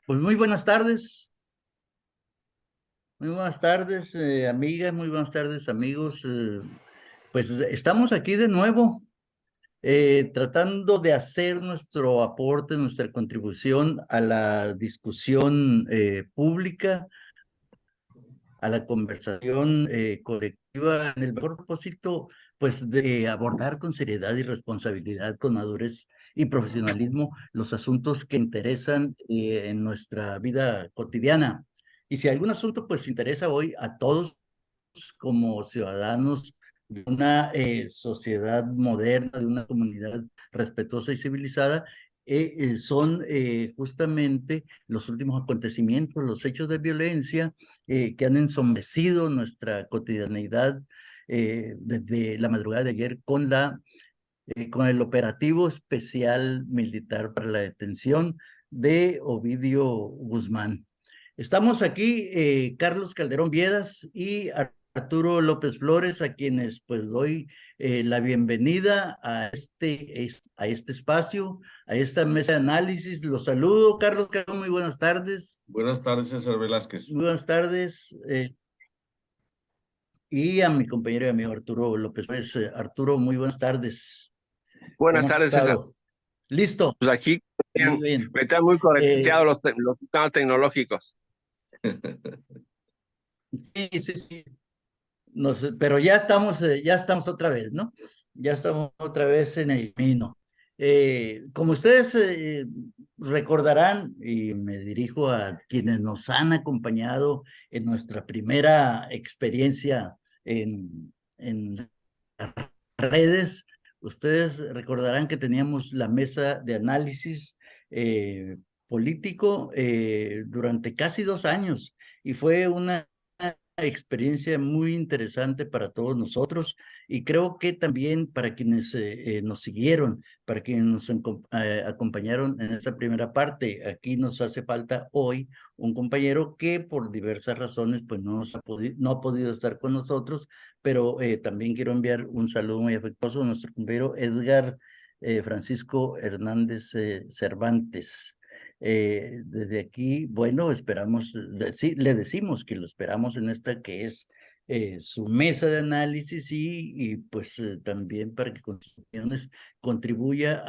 Pues muy buenas tardes, amigas, muy buenas tardes, amigos. Pues estamos aquí de nuevo, tratando de hacer nuestro aporte, nuestra contribución a la discusión pública, a la conversación colectiva, en el mejor propósito, pues de abordar con seriedad y responsabilidad, con madurez y profesionalismo los asuntos que interesan en nuestra vida cotidiana. Y si algún asunto pues interesa hoy a todos como ciudadanos de una sociedad moderna, de una comunidad respetuosa y civilizada, son justamente los últimos acontecimientos, los hechos de violencia que han ensombrecido nuestra cotidianidad desde la madrugada de ayer con el operativo especial militar para la detención de Ovidio Guzmán. Estamos aquí, Carlos Calderón Viedas y Arturo López Flores, a quienes pues doy la bienvenida a este espacio, a esta mesa de análisis. Los saludo, Carlos Calderón, muy buenas tardes. Buenas tardes, César Velázquez. Muy buenas tardes. Y a mi compañero y amigo Arturo López Flores. Arturo, muy buenas tardes. Buenas ¿Cómo has tardes, César. estado? ¿Listo? Pues aquí Muy bien. me están muy Eh, correteados los sistemas tecnológicos. sí. Pero ya estamos otra vez, ¿no? Ya estamos otra vez en el camino. Como ustedes recordarán, y me dirijo a quienes nos han acompañado en nuestra primera experiencia en las redes, ustedes recordarán que teníamos la mesa de análisis político durante casi 2 años y fue una experiencia muy interesante para todos nosotros y creo que también para quienes nos siguieron, para quienes nos acompañaron en esta primera parte. Aquí nos hace falta hoy un compañero que por diversas razones pues no ha podido estar con nosotros, pero también quiero enviar un saludo muy afectuoso a nuestro compañero Edgar Francisco Hernández Cervantes. Desde aquí, bueno, esperamos, sí, le decimos que lo esperamos en esta que es su mesa de análisis y pues también para que con sus opiniones contribuya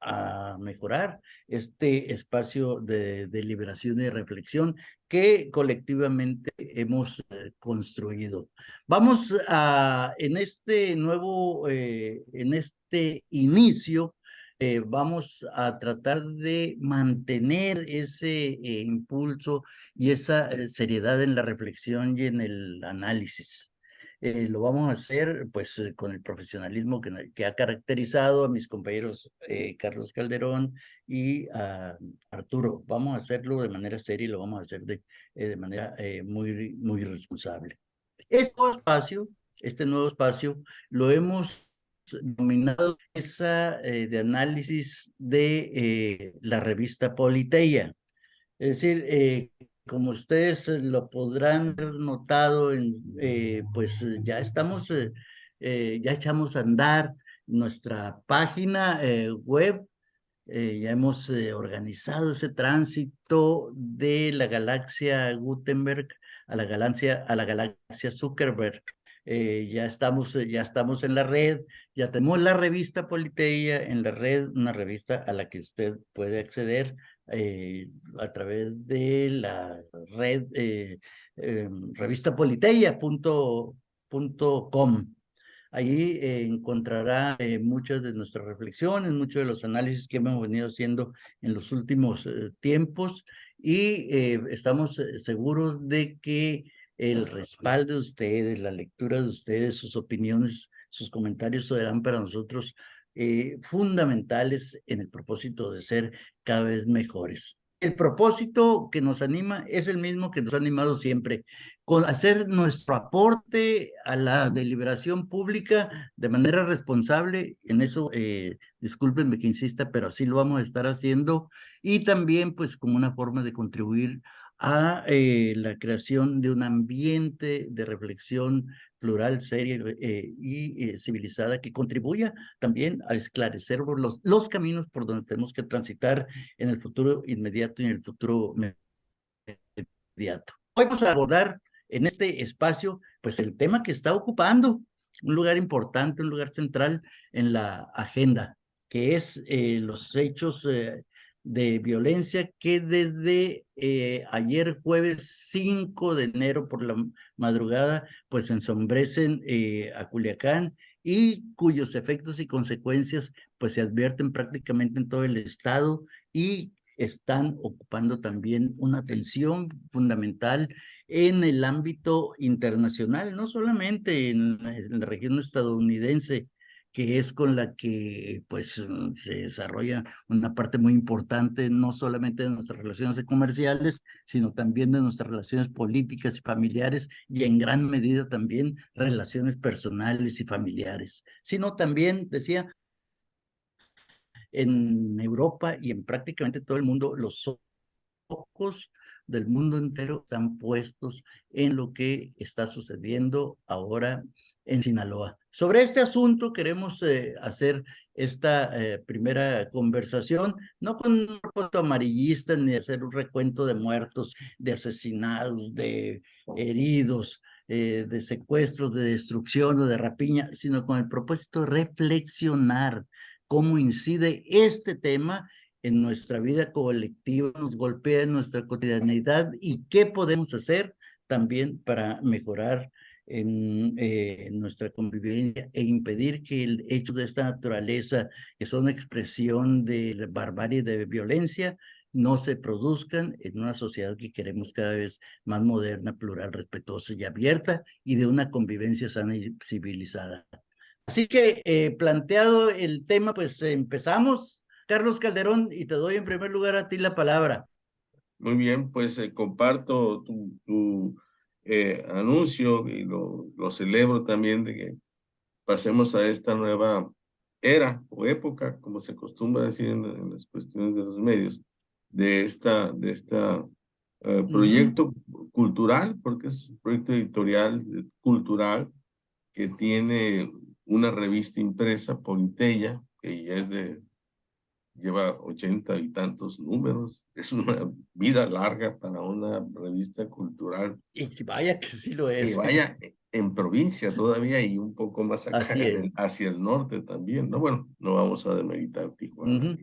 a mejorar este espacio de deliberación y reflexión que colectivamente hemos construido. Vamos en este inicio, vamos a tratar de mantener ese impulso y esa seriedad en la reflexión y en el análisis. Lo vamos a hacer pues con el profesionalismo que ha caracterizado a mis compañeros Carlos Calderón y a Arturo. Vamos a hacerlo de manera seria y lo vamos a hacer de manera muy responsable. Este nuevo espacio, lo hemos dominado esa de análisis de la revista Politeia. Es decir, como ustedes lo podrán haber notado, pues ya echamos a andar nuestra página web, ya hemos organizado ese tránsito de la galaxia Gutenberg a la galaxia Zuckerberg. Ya estamos en la red, ya tenemos la revista Politeia en la red, una revista a la que usted puede acceder a través de la red revistapoliteia.com. Allí encontrará muchas de nuestras reflexiones, muchos de los análisis que hemos venido haciendo en los últimos tiempos y estamos seguros de que el respaldo de ustedes, la lectura de ustedes, sus opiniones, sus comentarios serán para nosotros fundamentales en el propósito de ser cada vez mejores. El propósito que nos anima es el mismo que nos ha animado siempre, con hacer nuestro aporte a la deliberación pública de manera responsable. En eso, discúlpenme que insista, pero así lo vamos a estar haciendo, y también pues como una forma de contribuir a la creación de un ambiente de reflexión plural, seria y civilizada, que contribuya también a esclarecer los caminos por donde tenemos que transitar en el futuro inmediato y en el futuro inmediato. Hoy vamos a abordar en este espacio, pues el tema que está ocupando un lugar importante, un lugar central en la agenda, que es los hechos de violencia que desde ayer jueves 5 de enero por la madrugada, pues ensombrecen a Culiacán y cuyos efectos y consecuencias pues se advierten prácticamente en todo el estado y están ocupando también una atención fundamental en el ámbito internacional, no solamente en la región estadounidense, que es con la que pues se desarrolla una parte muy importante, no solamente de nuestras relaciones comerciales, sino también de nuestras relaciones políticas y familiares, y en gran medida también relaciones personales y familiares, sino también, decía, en Europa y en prácticamente todo el mundo, los ojos del mundo entero están puestos en lo que está sucediendo ahora en Sinaloa. Sobre este asunto queremos hacer esta primera conversación, no con un propósito amarillista ni hacer un recuento de muertos, de asesinados, de heridos, de secuestros, de destrucción o de rapiña, sino con el propósito de reflexionar cómo incide este tema en nuestra vida colectiva, nos golpea en nuestra cotidianidad y qué podemos hacer también para mejorar en nuestra convivencia e impedir que el hecho de esta naturaleza, que son expresión de barbarie, de violencia, no se produzcan en una sociedad que queremos cada vez más moderna, plural, respetuosa y abierta, y de una convivencia sana y civilizada. Así que planteado el tema, pues empezamos. Carlos Calderón, y te doy en primer lugar a ti la palabra. Muy bien, pues comparto tu anuncio y lo celebro también de que pasemos a esta nueva era o época, como se acostumbra decir en las cuestiones de los medios, de esta proyecto cultural, porque es un proyecto editorial cultural que tiene una revista impresa, Politeya, que ya lleva 80 y tantos números. Es una vida larga para una revista cultural. Y vaya que sí lo Y es. vaya en provincia todavía y un poco más acá, Así es. hacia el norte también, ¿no? Bueno, no vamos a demeritar Tijuana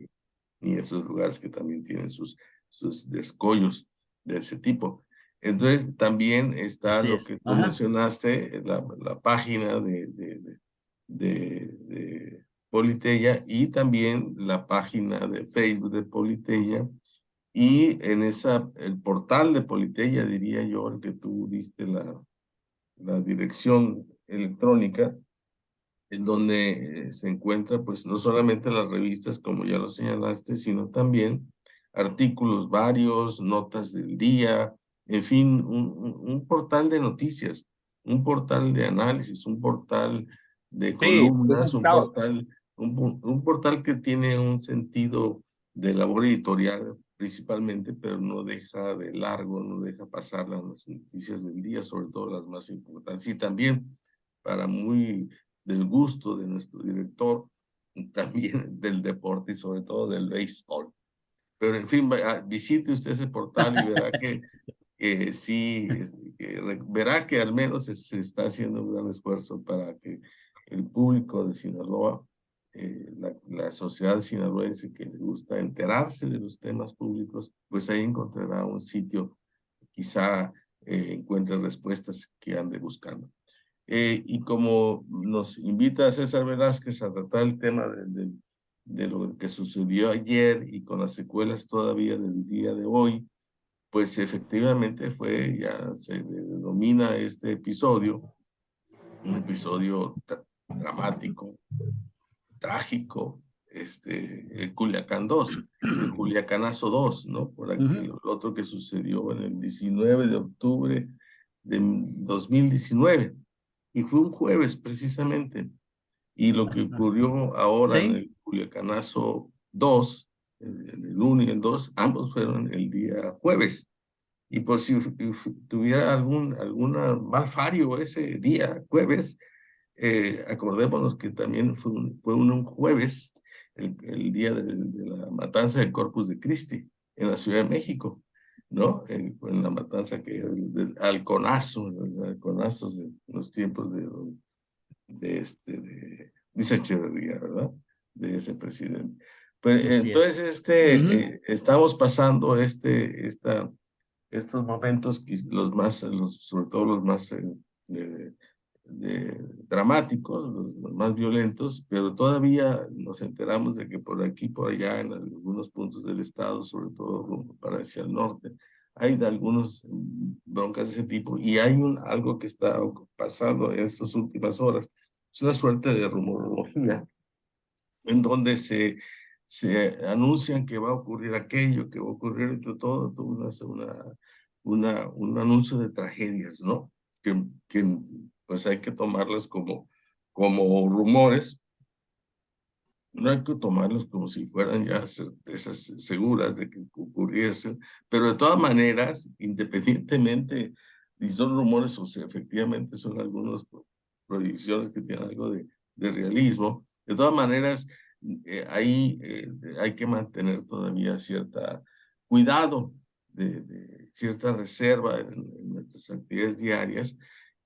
ni esos lugares que también tienen sus descollos de ese tipo. Entonces, también está Así lo es. que tú mencionaste, la página de Politeya y también la página de Facebook de Politeya y en el portal de Politeya, diría yo, el que tú diste la dirección electrónica, en donde se encuentra pues no solamente las revistas como ya lo señalaste, sino también artículos varios, notas del día, en fin, un portal de noticias, un portal de análisis, un portal de Sí, columnas, un portal que tiene un sentido de labor editorial principalmente, pero no deja de largo, no deja pasar las noticias del día, sobre todo las más importantes. Y también para muy del gusto de nuestro director, también del deporte y sobre todo del béisbol. Pero en fin, visite usted ese portal y verá que sí, verá que al menos se está haciendo un gran esfuerzo para que el público de Sinaloa, la sociedad sinaloense que le gusta enterarse de los temas públicos, pues ahí encontrará un sitio, quizá encuentre respuestas que ande buscando. Y como nos invita César Velázquez a tratar el tema de lo que sucedió ayer y con las secuelas todavía del día de hoy, pues efectivamente ya se denomina este episodio, un episodio dramático, trágico, el Culiacán 2, el Culiacanazo 2, ¿no? Por aquel otro que sucedió en el 19 de octubre de 2019. Y fue un jueves precisamente. Y lo que ocurrió ahora en el Culiacanazo 2, en el 1 y el 2, ambos fueron el día jueves. y por si tuviera alguna malfario ese día, jueves, acordémonos que también fue un jueves, el día de la matanza del Corpus de Christi en la Ciudad de México, ¿no? En la matanza del halconazos de los tiempos de Luis Echeverría, ¿verdad? De ese presidente. Pues Así es. entonces, Ujú. estamos pasando estos momentos, sobre todo los más de- dramáticos, los más violentos, pero todavía nos enteramos de que por aquí, por allá, en algunos puntos del estado, sobre todo rumbo para hacia el norte, hay de algunos broncas de ese tipo, y hay algo que está pasando en estas últimas horas. Es una suerte de rumorología en donde se anuncian que va a ocurrir aquello, que va a ocurrir todo un anuncio de tragedias, ¿no? Que pues hay que tomarlas como rumores, no hay que tomarlos como si fueran ya certezas seguras de que ocurriesen, pero de todas maneras, independientemente si son rumores o si efectivamente son algunas proyecciones que tienen algo de realismo, de todas maneras, ahí hay que mantener todavía cierta cuidado, cierta reserva en nuestras actividades diarias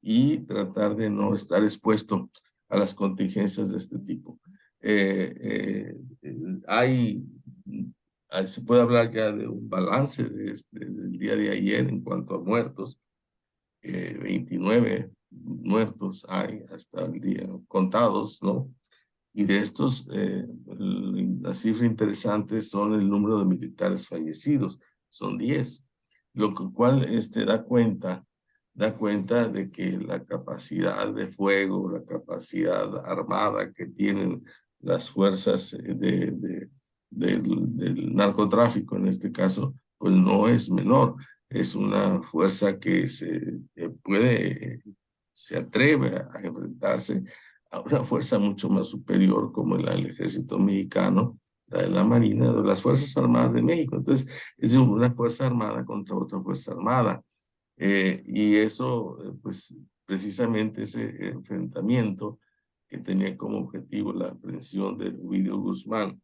y tratar de no estar expuesto a las contingencias de este tipo. Hay, se puede hablar ya de un balance del día de ayer en cuanto a muertos. 29 muertos hay hasta el día contados, ¿no? Y de estos, la cifra interesante son el número de militares fallecidos, son 10, lo cual da cuenta de que la capacidad de fuego, la capacidad armada que tienen las fuerzas del narcotráfico, en este caso, pues no es menor. Es una fuerza que se atreve a enfrentarse a una fuerza mucho más superior como el ejército mexicano, la de la Marina, de las Fuerzas Armadas de México. Entonces, es una fuerza armada contra otra fuerza armada. Y eso, pues, precisamente ese enfrentamiento que tenía como objetivo la aprehensión de Ovidio Guzmán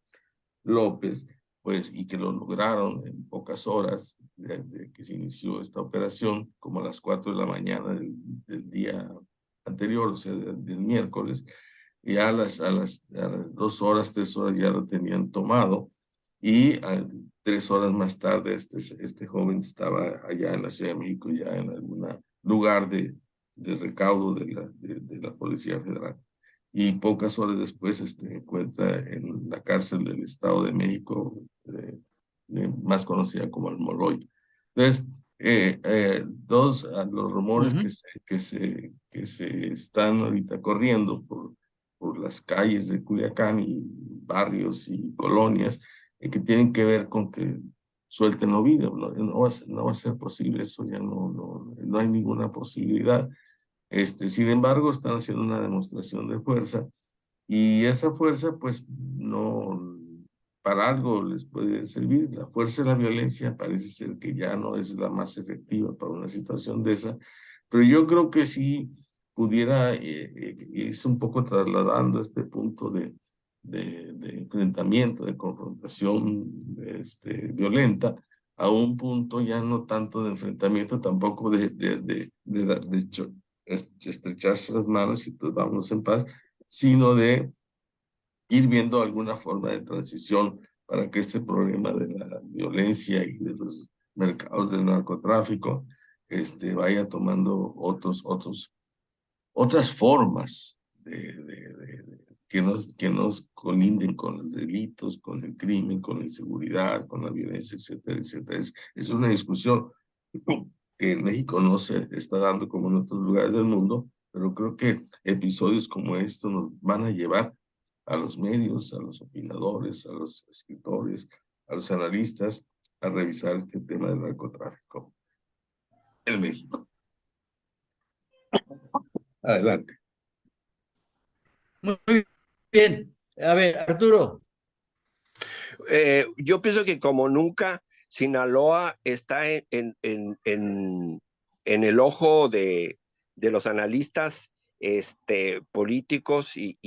López, pues, y que lo lograron en pocas horas de que se inició esta operación, como a las 4 de la mañana del día anterior, o sea, del miércoles, y a las 2 horas, 3 horas ya lo tenían tomado, y 3 horas más tarde este joven estaba allá en la Ciudad de México, ya en algún lugar de recaudo de la Policía Federal. Y pocas horas después se encuentra en la cárcel del Estado de México, más conocida como el Moloy. Entonces, los rumores Ujú. que se están ahorita corriendo por las calles de Culiacán y barrios y colonias, que tienen que ver con que suelten Ovidio. No va a ser posible, eso ya no hay ninguna posibilidad. Sin embargo, están haciendo una demostración de fuerza, y esa fuerza, pues, no, para algo les puede servir. La fuerza de la violencia parece ser que ya no es la más efectiva para una situación de esa, pero yo creo que sí pudiera irse un poco trasladando este punto de enfrentamiento, de confrontación violenta, a un punto ya no tanto de enfrentamiento, tampoco de estrecharse las manos y todos vamos en paz, sino de ir viendo alguna forma de transición para que este problema de la violencia y de los mercados del narcotráfico vaya tomando otras formas que nos colinden con los delitos, con el crimen, con la inseguridad, con la violencia, etcétera, etcétera. Es una discusión que en México no se está dando como en otros lugares del mundo, pero creo que episodios como estos nos van a llevar a los medios, a los opinadores, a los escritores, a los analistas, a revisar este tema del narcotráfico en México. Adelante. Muy bien. A ver, Arturo. Yo pienso que como nunca Sinaloa está en el ojo de los analistas políticos y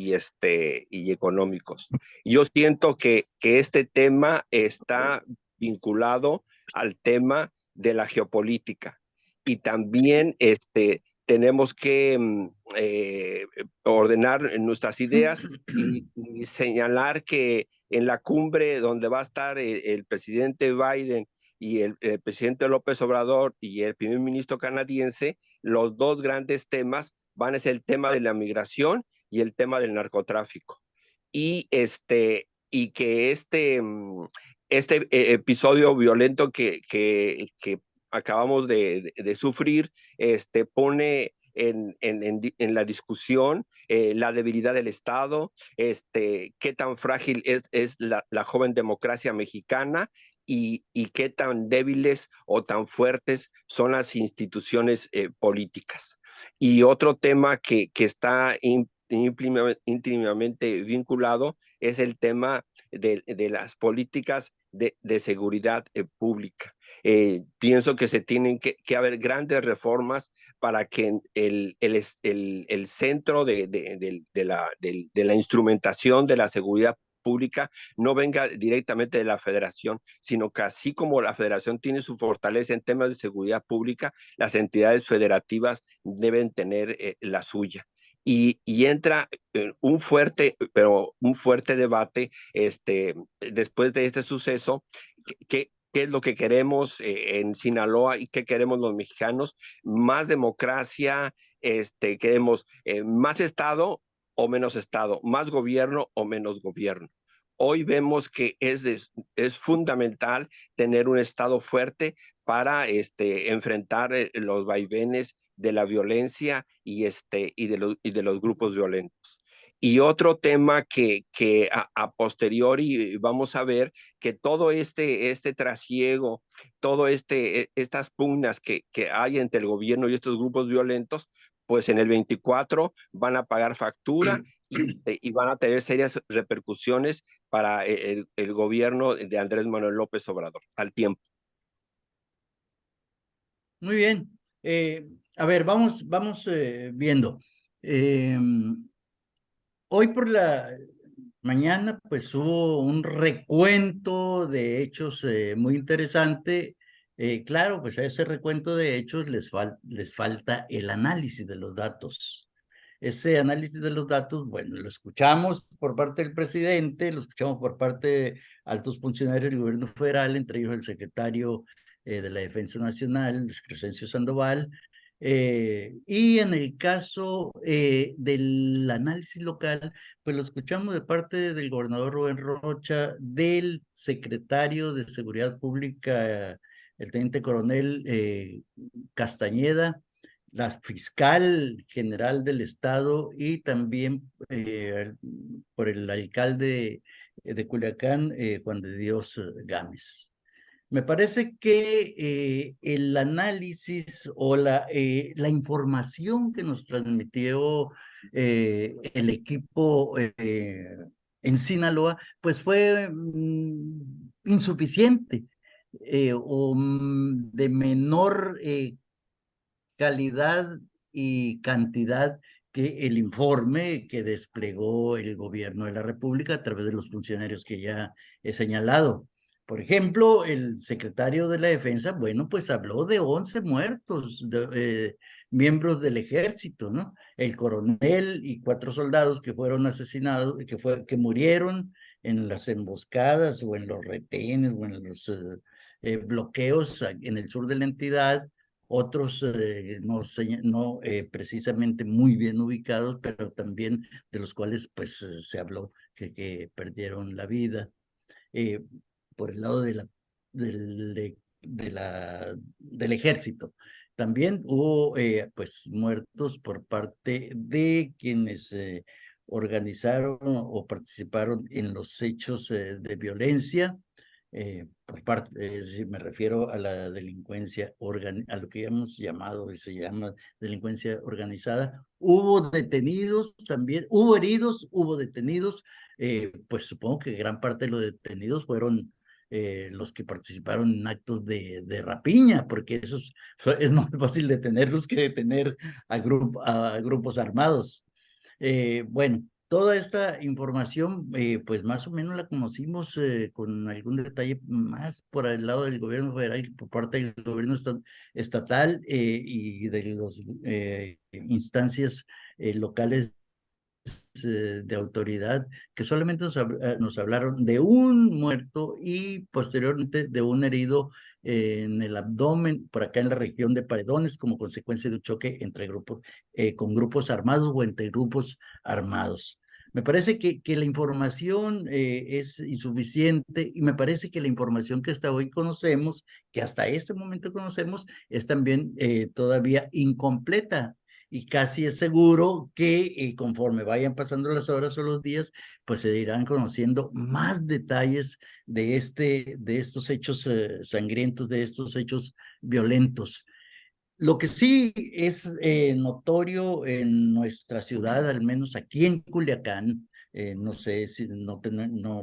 económicos. Yo siento que este tema está vinculado al tema de la geopolítica y también tenemos que ordenar nuestras ideas y señalar que en la cumbre donde va a estar el presidente Biden y el presidente López Obrador y el primer ministro canadiense, los dos grandes temas van a ser el tema de la migración y el tema del narcotráfico. Y, y que episodio violento que acabamos de sufrir pone en la discusión la debilidad del Estado, qué tan frágil es la joven democracia mexicana y qué tan débiles o tan fuertes son las instituciones políticas. Y otro tema que está íntimamente vinculado es el tema de las políticas de seguridad pública. Pienso que se tienen que haber grandes reformas para que el centro de la instrumentación de la seguridad pública no venga directamente de la federación, sino que así como la federación tiene su fortaleza en temas de seguridad pública, las entidades federativas deben tener la suya. Y entra un fuerte debate después de este suceso, qué es lo que queremos en Sinaloa y qué queremos los mexicanos, más democracia, queremos más Estado o menos Estado, más gobierno o menos gobierno. Hoy vemos que es fundamental tener un Estado fuerte para enfrentar los vaivenes de la violencia y de los grupos violentos. Y otro tema que a posteriori vamos a ver que todo este trasiego, todo estas pugnas que hay entre el gobierno y estos grupos violentos, pues en el 24 van a pagar factura y van a tener serias repercusiones para el gobierno de Andrés Manuel López Obrador al tiempo. Muy bien. A ver, vamos viendo. Hoy por la mañana, pues hubo un recuento de hechos muy interesante. Claro, pues a ese recuento de hechos les falta el análisis de los datos. Ese análisis de los datos, bueno, lo escuchamos por parte del presidente, lo escuchamos por parte de altos funcionarios del gobierno federal, entre ellos el secretario de la Defensa Nacional, Luis Crescencio Sandoval, y en el caso del análisis local, pues lo escuchamos de parte del gobernador Rubén Rocha, del secretario de Seguridad Pública, el teniente coronel Castañeda, la fiscal general del estado y también por el alcalde de Culiacán, Juan de Dios Gámez. Me parece que el análisis o la información que nos transmitió el equipo en Sinaloa, pues fue insuficiente o de menor calidad y cantidad que el informe que desplegó el gobierno de la República a través de los funcionarios que ya he señalado. Por ejemplo, el secretario de la Defensa, bueno, pues habló de 11 muertos, miembros del ejército, ¿no? El coronel y 4 soldados que fueron asesinados, que murieron en las emboscadas o en los retenes o en los bloqueos en el sur de la entidad, otros no precisamente muy bien ubicados, pero también de los cuales pues se habló que perdieron la vida. Por el lado del ejército. También hubo pues muertos por parte de quienes organizaron o participaron en los hechos de violencia. Por parte, es decir, me refiero a la delincuencia, a lo que hemos llamado y se llama delincuencia organizada. Hubo detenidos también, hubo heridos, hubo detenidos, pues supongo que gran parte de los detenidos fueron los que participaron en actos de rapiña, porque es más fácil detenerlos que detener a grupos armados. Bueno, toda esta información, pues más o menos la conocimos con algún detalle más por el lado del gobierno federal que por parte del gobierno estatal y de las instancias locales de autoridad, que solamente nos hablaron de un muerto y posteriormente de un herido en el abdomen, por acá en la región de Paredones, como consecuencia de un choque entre grupos, con grupos armados o entre grupos armados. Me parece que la información es insuficiente y me parece que la información que hasta hoy conocemos, que hasta este momento conocemos, es también todavía incompleta y casi es seguro que conforme vayan pasando las horas o los días, pues se irán conociendo más detalles de estos hechos sangrientos, de estos hechos violentos. Lo que sí es notorio en nuestra ciudad, al menos aquí en Culiacán, no sé si no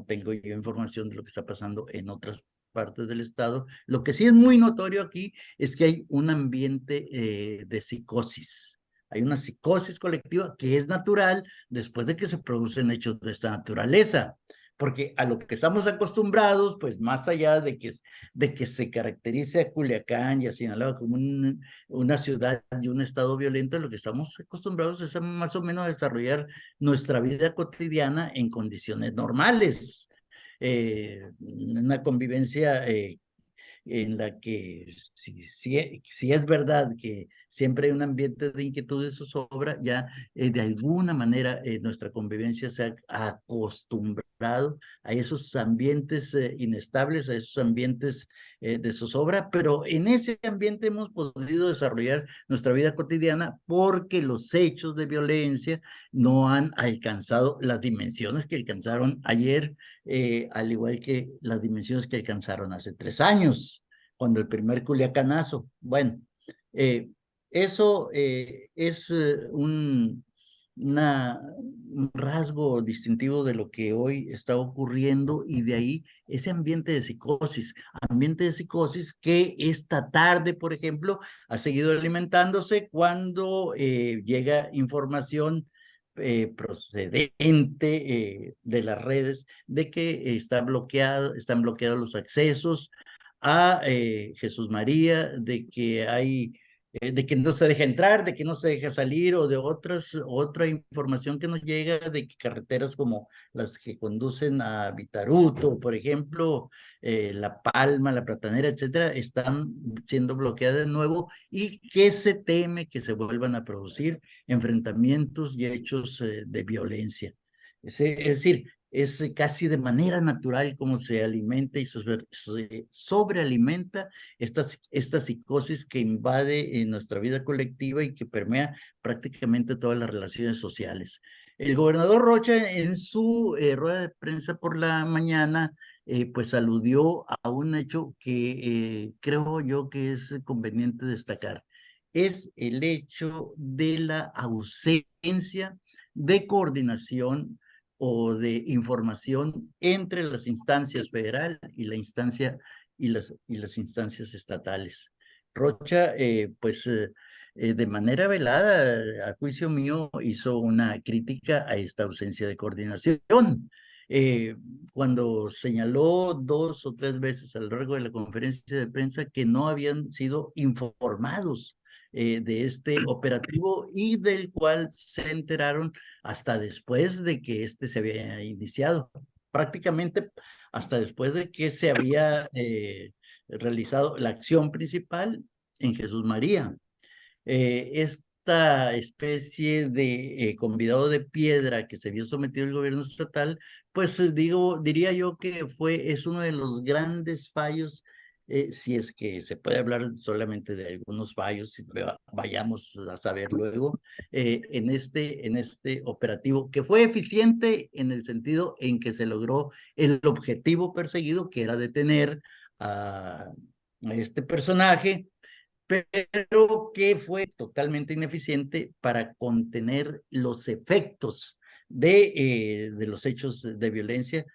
tengo yo información de lo que está pasando en otras partes del estado. Lo que sí es muy notorio aquí es que hay un ambiente de psicosis. Hay una psicosis colectiva que es natural después de que se producen hechos de esta naturaleza, porque a lo que estamos acostumbrados, pues más allá de que se caracterice a Culiacán y a Sinaloa como una ciudad y un estado violento, lo que estamos acostumbrados es a más o menos a desarrollar nuestra vida cotidiana en condiciones normales. Una convivencia en la que si es verdad que siempre hay un ambiente de inquietud de zozobra, ya de alguna manera nuestra convivencia se ha acostumbrado a esos ambientes inestables, a esos ambientes de zozobra, pero en ese ambiente hemos podido desarrollar nuestra vida cotidiana porque los hechos de violencia no han alcanzado las dimensiones que alcanzaron ayer, al igual que las dimensiones que alcanzaron hace 3 años, cuando el primer Culiacanazo. Bueno, eh, eso es un rasgo distintivo de lo que hoy está ocurriendo y de ahí ese ambiente de psicosis que esta tarde, por ejemplo, ha seguido alimentándose cuando llega información procedente de las redes de que están bloqueados los accesos a Jesús María, de que no se deja entrar, de que no se deja salir, o de otra información que nos llega de que carreteras como las que conducen a Vitaruto, por ejemplo, La Palma, La Platanera, etcétera, están siendo bloqueadas de nuevo y que se teme que se vuelvan a producir enfrentamientos y hechos de violencia. Es decir, es casi de manera natural como se alimenta y se sobrealimenta esta psicosis que invade nuestra vida colectiva y que permea prácticamente todas las relaciones sociales. El gobernador Rocha en su rueda de prensa por la mañana pues aludió a un hecho que creo yo que es conveniente destacar. Es el hecho de la ausencia de coordinación o de información entre las instancias federal y la instancia y las instancias estatales. Rocha, de manera velada, a juicio mío, hizo una crítica a esta ausencia de coordinación. Eh, Cuando señaló 2 o 3 veces a lo largo de la conferencia de prensa que no habían sido informados de este operativo y del cual se enteraron hasta después de que este se había iniciado, prácticamente hasta después de que se había realizado la acción principal en Jesús María. Esta especie de convidado de piedra que se vio sometido el gobierno estatal, pues diría yo que es uno de los grandes fallos, si es que se puede hablar solamente de algunos fallos, si vayamos a saber luego, en este operativo, que fue eficiente en el sentido en que se logró el objetivo perseguido, que era detener a este personaje, pero que fue totalmente ineficiente para contener los efectos de los hechos de violencia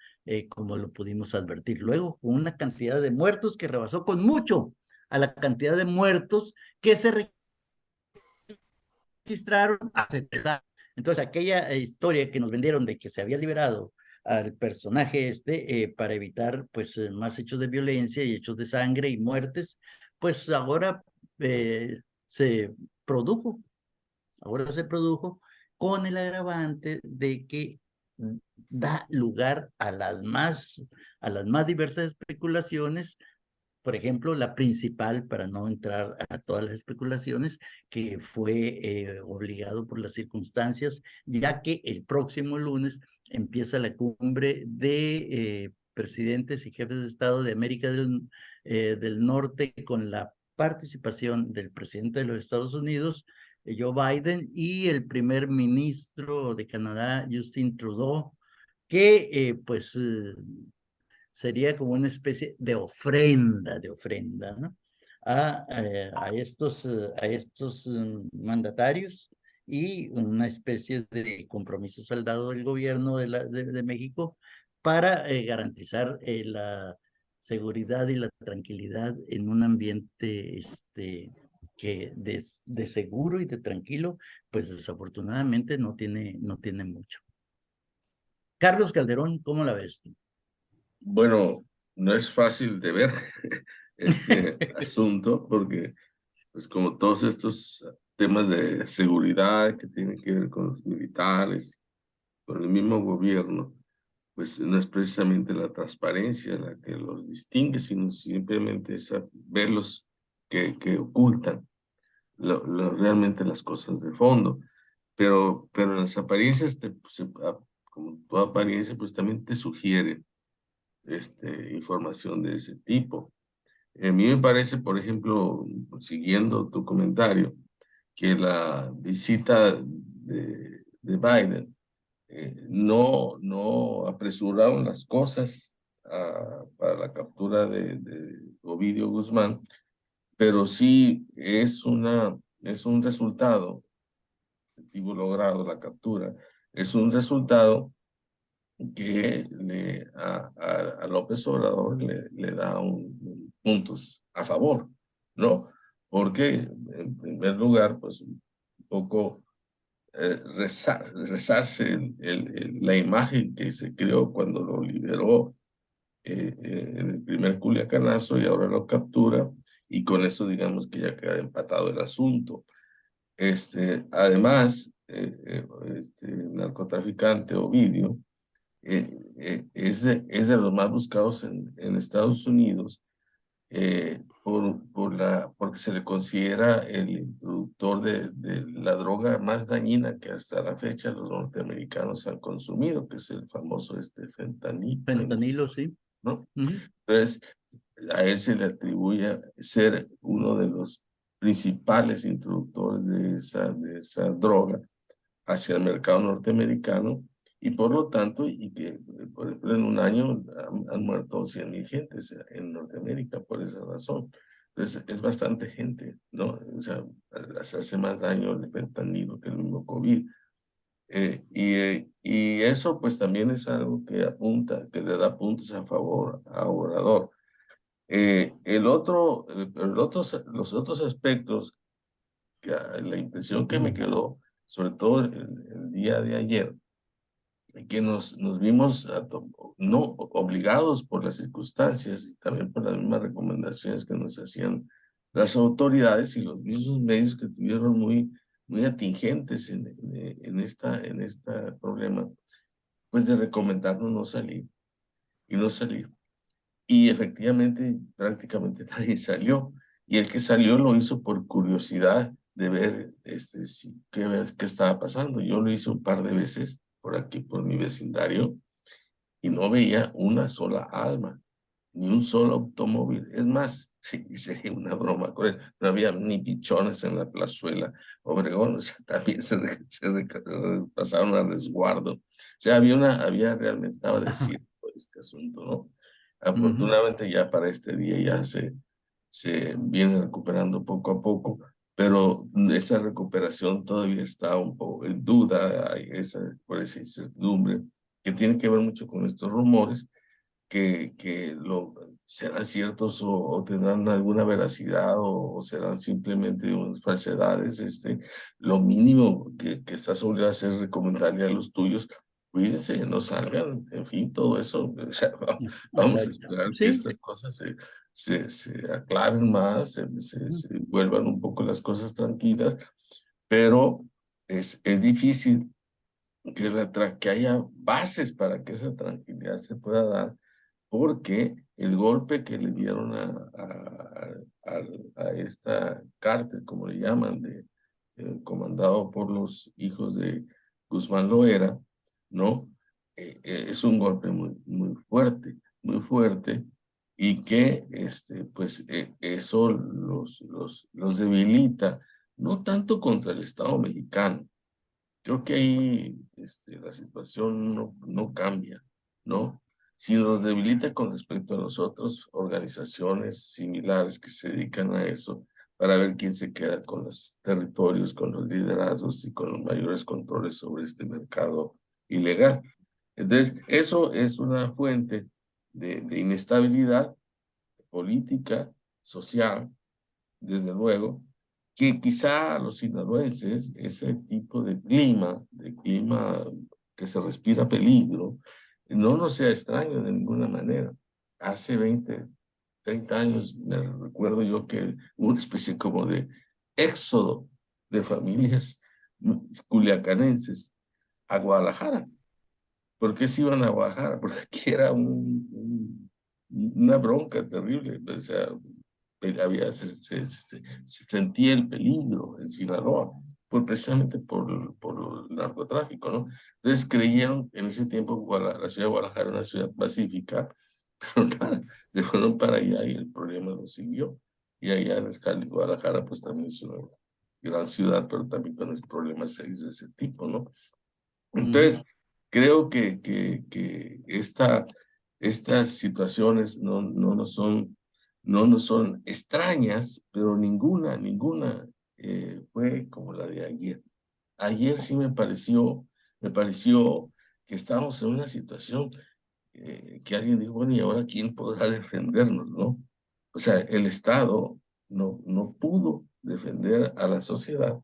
como lo pudimos advertir. Luego, con una cantidad de muertos que rebasó con mucho a la cantidad de muertos que se registraron hace 3 años. Entonces, aquella historia que nos vendieron de que se había liberado al personaje para evitar pues más hechos de violencia y hechos de sangre y muertes, pues ahora se produjo, con el agravante de que da lugar a las más diversas especulaciones. Por ejemplo, la principal, para no entrar a todas las especulaciones, que fue obligado por las circunstancias, ya que el próximo lunes empieza la cumbre de presidentes y jefes de Estado de América del Norte, con la participación del presidente de los Estados Unidos, Joe Biden, y el primer ministro de Canadá, Justin Trudeau, que sería como una especie de ofrenda, ¿no? A estos mandatarios, y una especie de compromiso saldado del gobierno de México para garantizar la seguridad y la tranquilidad en un ambiente que de seguro y de tranquilo, pues desafortunadamente no tiene mucho. Carlos Calderón, ¿cómo la ves tú? Bueno, no es fácil de ver este asunto porque, pues como todos estos temas de seguridad que tienen que ver con los militares, con el mismo gobierno, pues no es precisamente la transparencia la que los distingue, sino simplemente verlos que ocultan realmente las cosas de fondo. Pero en las apariencias, como toda apariencia, pues también te sugiere información de ese tipo. A mí me parece, por ejemplo, siguiendo tu comentario, que la visita de Biden no apresuraron las cosas para la captura de Ovidio Guzmán, pero sí es un resultado, objetivo logrado, la captura, es un resultado que a López Obrador le da puntos a favor, ¿no? Porque, en primer lugar, pues un poco rezarse la imagen que se creó cuando lo liberó en el primer Culiacanazo y ahora lo captura, y con eso digamos que ya queda empatado el asunto. Además, el narcotraficante Ovidio es de los más buscados en Estados Unidos porque se le considera el introductor de la droga más dañina que hasta la fecha los norteamericanos han consumido, que es el famoso Fentanilo, sí. ¿no? Uh-huh. Entonces, a él se le atribuye ser uno de los principales introductores de esa droga hacia el mercado norteamericano, y por lo tanto, y que por ejemplo en un año han muerto 100,000 gentes en Norteamérica por esa razón. Entonces es bastante gente, ¿no? O sea, les hace más daño el fentanilo que el mismo COVID. Y eso pues también es algo que apunta, que le da puntos a favor a Obrador. Los otros aspectos, la impresión que me quedó, sobre todo el día de ayer, que nos vimos no obligados por las circunstancias y también por las mismas recomendaciones que nos hacían las autoridades y los mismos medios que estuvieron muy atingentes en este problema, pues de recomendarnos no salir y no salir. Y efectivamente prácticamente nadie salió, y el que salió lo hizo por curiosidad de ver qué estaba pasando. Yo lo hice un par de veces por aquí, por mi vecindario, y no veía una sola alma, ni un solo automóvil. Es más, hice una broma con él, no había ni pichones en la plazuela Obregón, o sea, también pasaron a resguardo. O sea, había realmente, estaba desierto este asunto, ¿no? Afortunadamente ya para este día ya se viene recuperando poco a poco, pero esa recuperación todavía está un poco en duda, por esa incertidumbre, que tiene que ver mucho con estos rumores, serán ciertos o tendrán alguna veracidad o serán simplemente unas falsedades. Lo mínimo que estás obligado a hacer es recomendarle a los tuyos, cuídense, no salgan, en fin, todo eso. O sea, vamos a Exacto. esperar que Sí. estas cosas se aclaren más, Ujú. se vuelvan un poco las cosas tranquilas, pero es difícil que haya bases para que esa tranquilidad se pueda dar, porque el golpe que le dieron a esta cártel, como le llaman, comandado por los hijos de Guzmán Loera, ¿no? Es un golpe muy fuerte, y que pues, eso los debilita, no tanto contra el Estado mexicano. Creo que ahí la situación no cambia, ¿no? Si nos debilita con respecto a las otras organizaciones similares que se dedican a eso, para ver quién se queda con los territorios, con los liderazgos y con los mayores controles sobre este mercado ilegal. Entonces, eso es una fuente de inestabilidad política, social, desde luego, que quizá a los sinaloenses ese tipo de clima que se respira peligro, no nos sea extraño de ninguna manera. Hace 30 años me recuerdo yo que hubo una especie como de éxodo de familias culiacanenses a Guadalajara. ¿Por qué se iban a Guadalajara? Porque aquí era una bronca terrible. O sea, se sentía el peligro en Sinaloa, precisamente por el narcotráfico, ¿no? Entonces creyeron en ese tiempo la ciudad de Guadalajara era una ciudad pacífica, pero nada, se fueron para allá y el problema lo siguió. Y allá en Escali, Guadalajara, pues también es una gran ciudad, pero también con problemas serios de ese tipo, ¿no? Ujú. Entonces, creo que estas situaciones no nos son extrañas, pero ninguna fue como la de ayer. Ayer sí me pareció que estábamos en una situación que alguien dijo, bueno, ¿y ahora quién podrá defendernos, no? O sea, el Estado no pudo defender a la sociedad.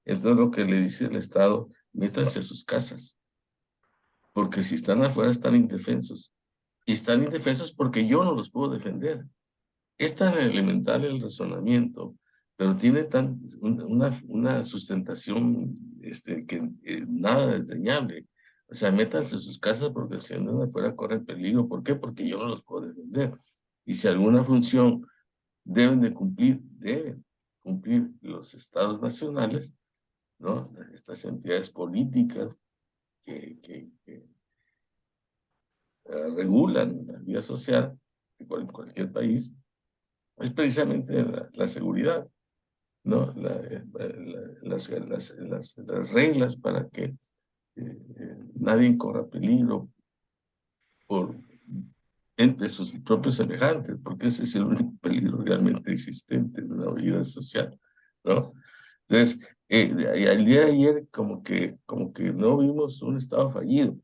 Entonces lo que le dice el Estado, métanse a sus casas, porque si están afuera están indefensos. Y están indefensos porque yo no los puedo defender. Es tan elemental el razonamiento, pero tiene una sustentación que nada desdeñable. O sea, métanse a sus casas porque si andan afuera corren peligro. ¿Por qué? Porque yo no los puedo defender. Y si alguna función deben cumplir los estados nacionales, ¿no? Estas entidades políticas que regulan la vida social en cualquier país, es precisamente la seguridad, ¿no? Las reglas para que nadie corra peligro por, entre sus propios semejantes, porque ese es el único peligro realmente existente en una vida social, ¿no? Entonces, el día de ayer como que no vimos un Estado fallido,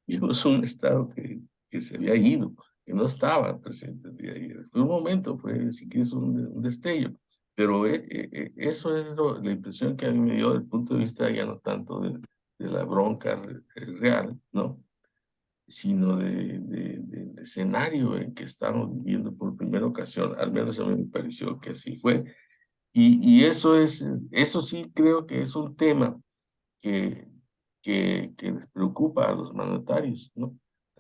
vimos un Estado que se había ido, que no estaba presente el día de ayer. Fue un momento, fue si quieres un destello, pero eso es la impresión que a mí me dio desde el punto de vista ya no tanto de la bronca real, ¿no? Sino del escenario en que estamos viviendo por primera ocasión. Al menos a mí me pareció que así fue. Y eso sí creo que es un tema que, que les preocupa a los mandatarios, ¿no?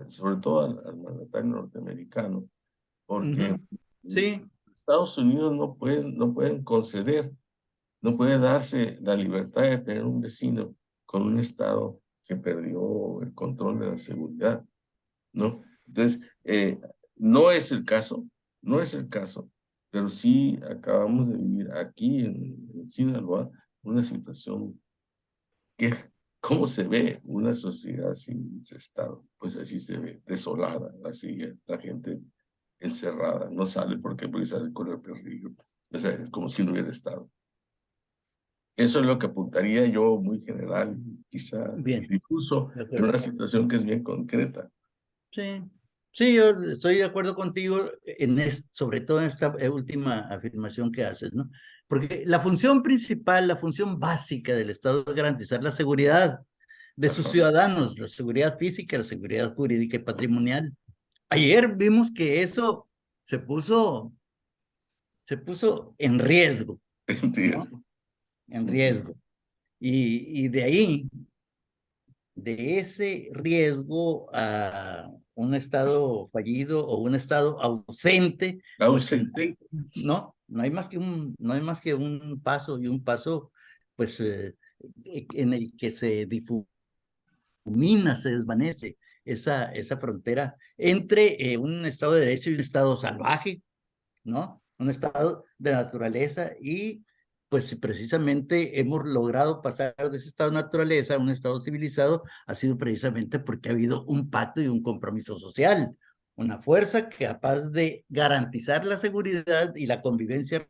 Sobre todo al mandatario norteamericano, porque Ujú. Sí. Estados Unidos no pueden conceder, no puede darse la libertad de tener un vecino con un Estado que perdió el control de la seguridad, ¿no? Entonces, no es el caso, no es el caso, pero sí acabamos de vivir aquí en Sinaloa una situación que es cómo se ve una sociedad sin ese Estado. Pues así se ve, desolada, así la gente encerrada, no sale porque sale con el peligro. O sea, es como si no hubiera Estado. Eso es lo que apuntaría yo muy general, quizá Bien, difuso, de en acuerdo. una situación que es bien concreta. Sí. Sí, yo estoy de acuerdo contigo sobre todo en esta última afirmación que haces, ¿no? Porque la función principal, la función básica del Estado es garantizar la seguridad de sus Ajá. ciudadanos, la seguridad física, la seguridad jurídica y patrimonial. Ayer vimos que eso se puso, se puso en riesgo, Entiendo. ¿no? En Ujú. riesgo. Y de ahí, de ese riesgo a un estado fallido o un estado ausente, pues Ausente. no, no hay más que un paso y un paso, pues en el que se difumina, se desvanece esa frontera entre un estado de derecho y un estado salvaje, ¿no? Un estado de naturaleza y pues precisamente hemos logrado pasar de ese estado de naturaleza a un estado civilizado, ha sido precisamente porque ha habido un pacto y un compromiso social, una fuerza capaz de garantizar la seguridad y la convivencia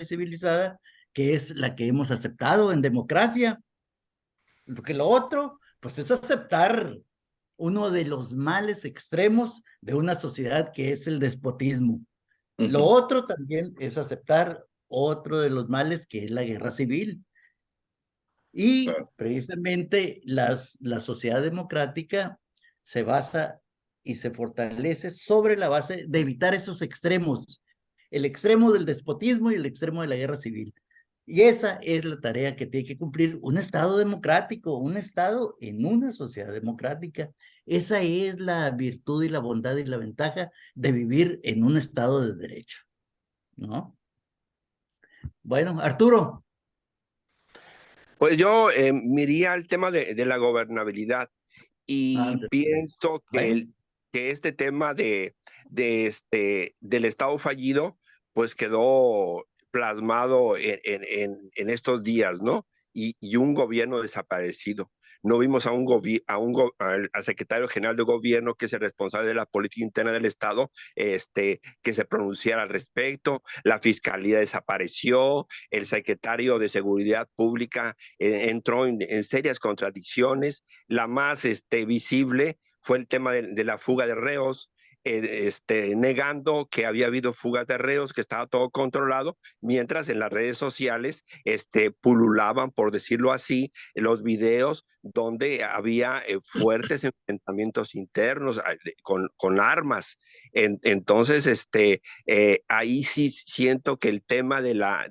civilizada, que es la que hemos aceptado en democracia. Porque lo otro, pues es aceptar uno de los males extremos de una sociedad que es el despotismo. Lo Ujú. otro también es aceptar otro de los males que es la guerra civil. Y Claro. precisamente la sociedad democrática se basa y se fortalece sobre la base de evitar esos extremos, el extremo del despotismo y el extremo de la guerra civil. Y esa es la tarea que tiene que cumplir un Estado democrático, un Estado en una sociedad democrática. Esa es la virtud y la bondad y la ventaja de vivir en un Estado de derecho, ¿no? Bueno, Arturo. Pues yo me iría al tema de la gobernabilidad y pienso que, Bueno, que este tema del Estado fallido, pues quedó plasmado en estos días, ¿no? Y un gobierno desaparecido. No vimos a al secretario general de gobierno, que es el responsable de la política interna del Estado, que se pronunciara al respecto. La fiscalía desapareció, el secretario de Seguridad Pública entró en serias contradicciones. La más visible fue el tema de la fuga de reos, negando que había habido fugas de reos, que estaba todo controlado, mientras en las redes sociales pululaban, por decirlo así, los videos donde había fuertes enfrentamientos internos con armas. Entonces, ahí sí siento que el tema de la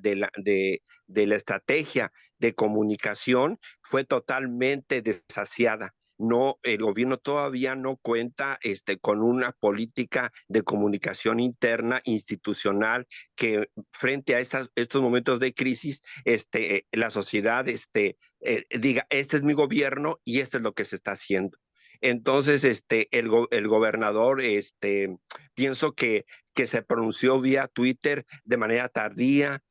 estrategia de comunicación fue totalmente desasiada. No, el gobierno todavía no cuenta con una política de comunicación interna institucional que frente a estos momentos de crisis, la sociedad diga, este es mi gobierno y esto es lo que se está haciendo. Entonces, el gobernador, pienso que se pronunció vía Twitter de manera tardía.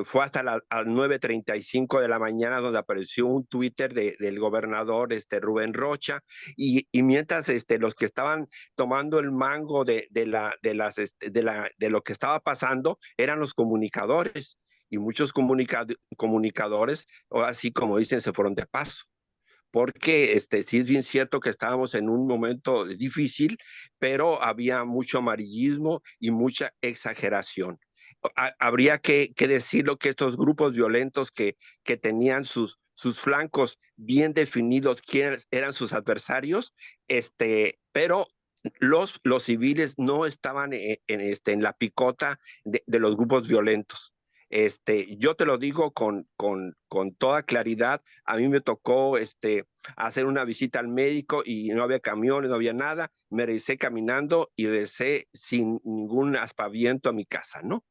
Fue hasta las 9:35 de la mañana donde apareció un Twitter del gobernador Rubén Rocha, y mientras los que estaban tomando el mango de lo que estaba pasando eran los comunicadores, y muchos comunicadores, así como dicen, se fueron de paso. Porque sí es bien cierto que estábamos en un momento difícil, pero había mucho amarillismo y mucha exageración. Habría que decirlo, que estos grupos violentos que tenían sus flancos bien definidos, quiénes eran sus adversarios, pero los civiles no estaban en la picota de los grupos violentos. Yo te lo digo con toda claridad. A mí me tocó hacer una visita al médico y no había camiones, no había nada. Me regresé caminando y regresé sin ningún aspaviento a mi casa, ¿no?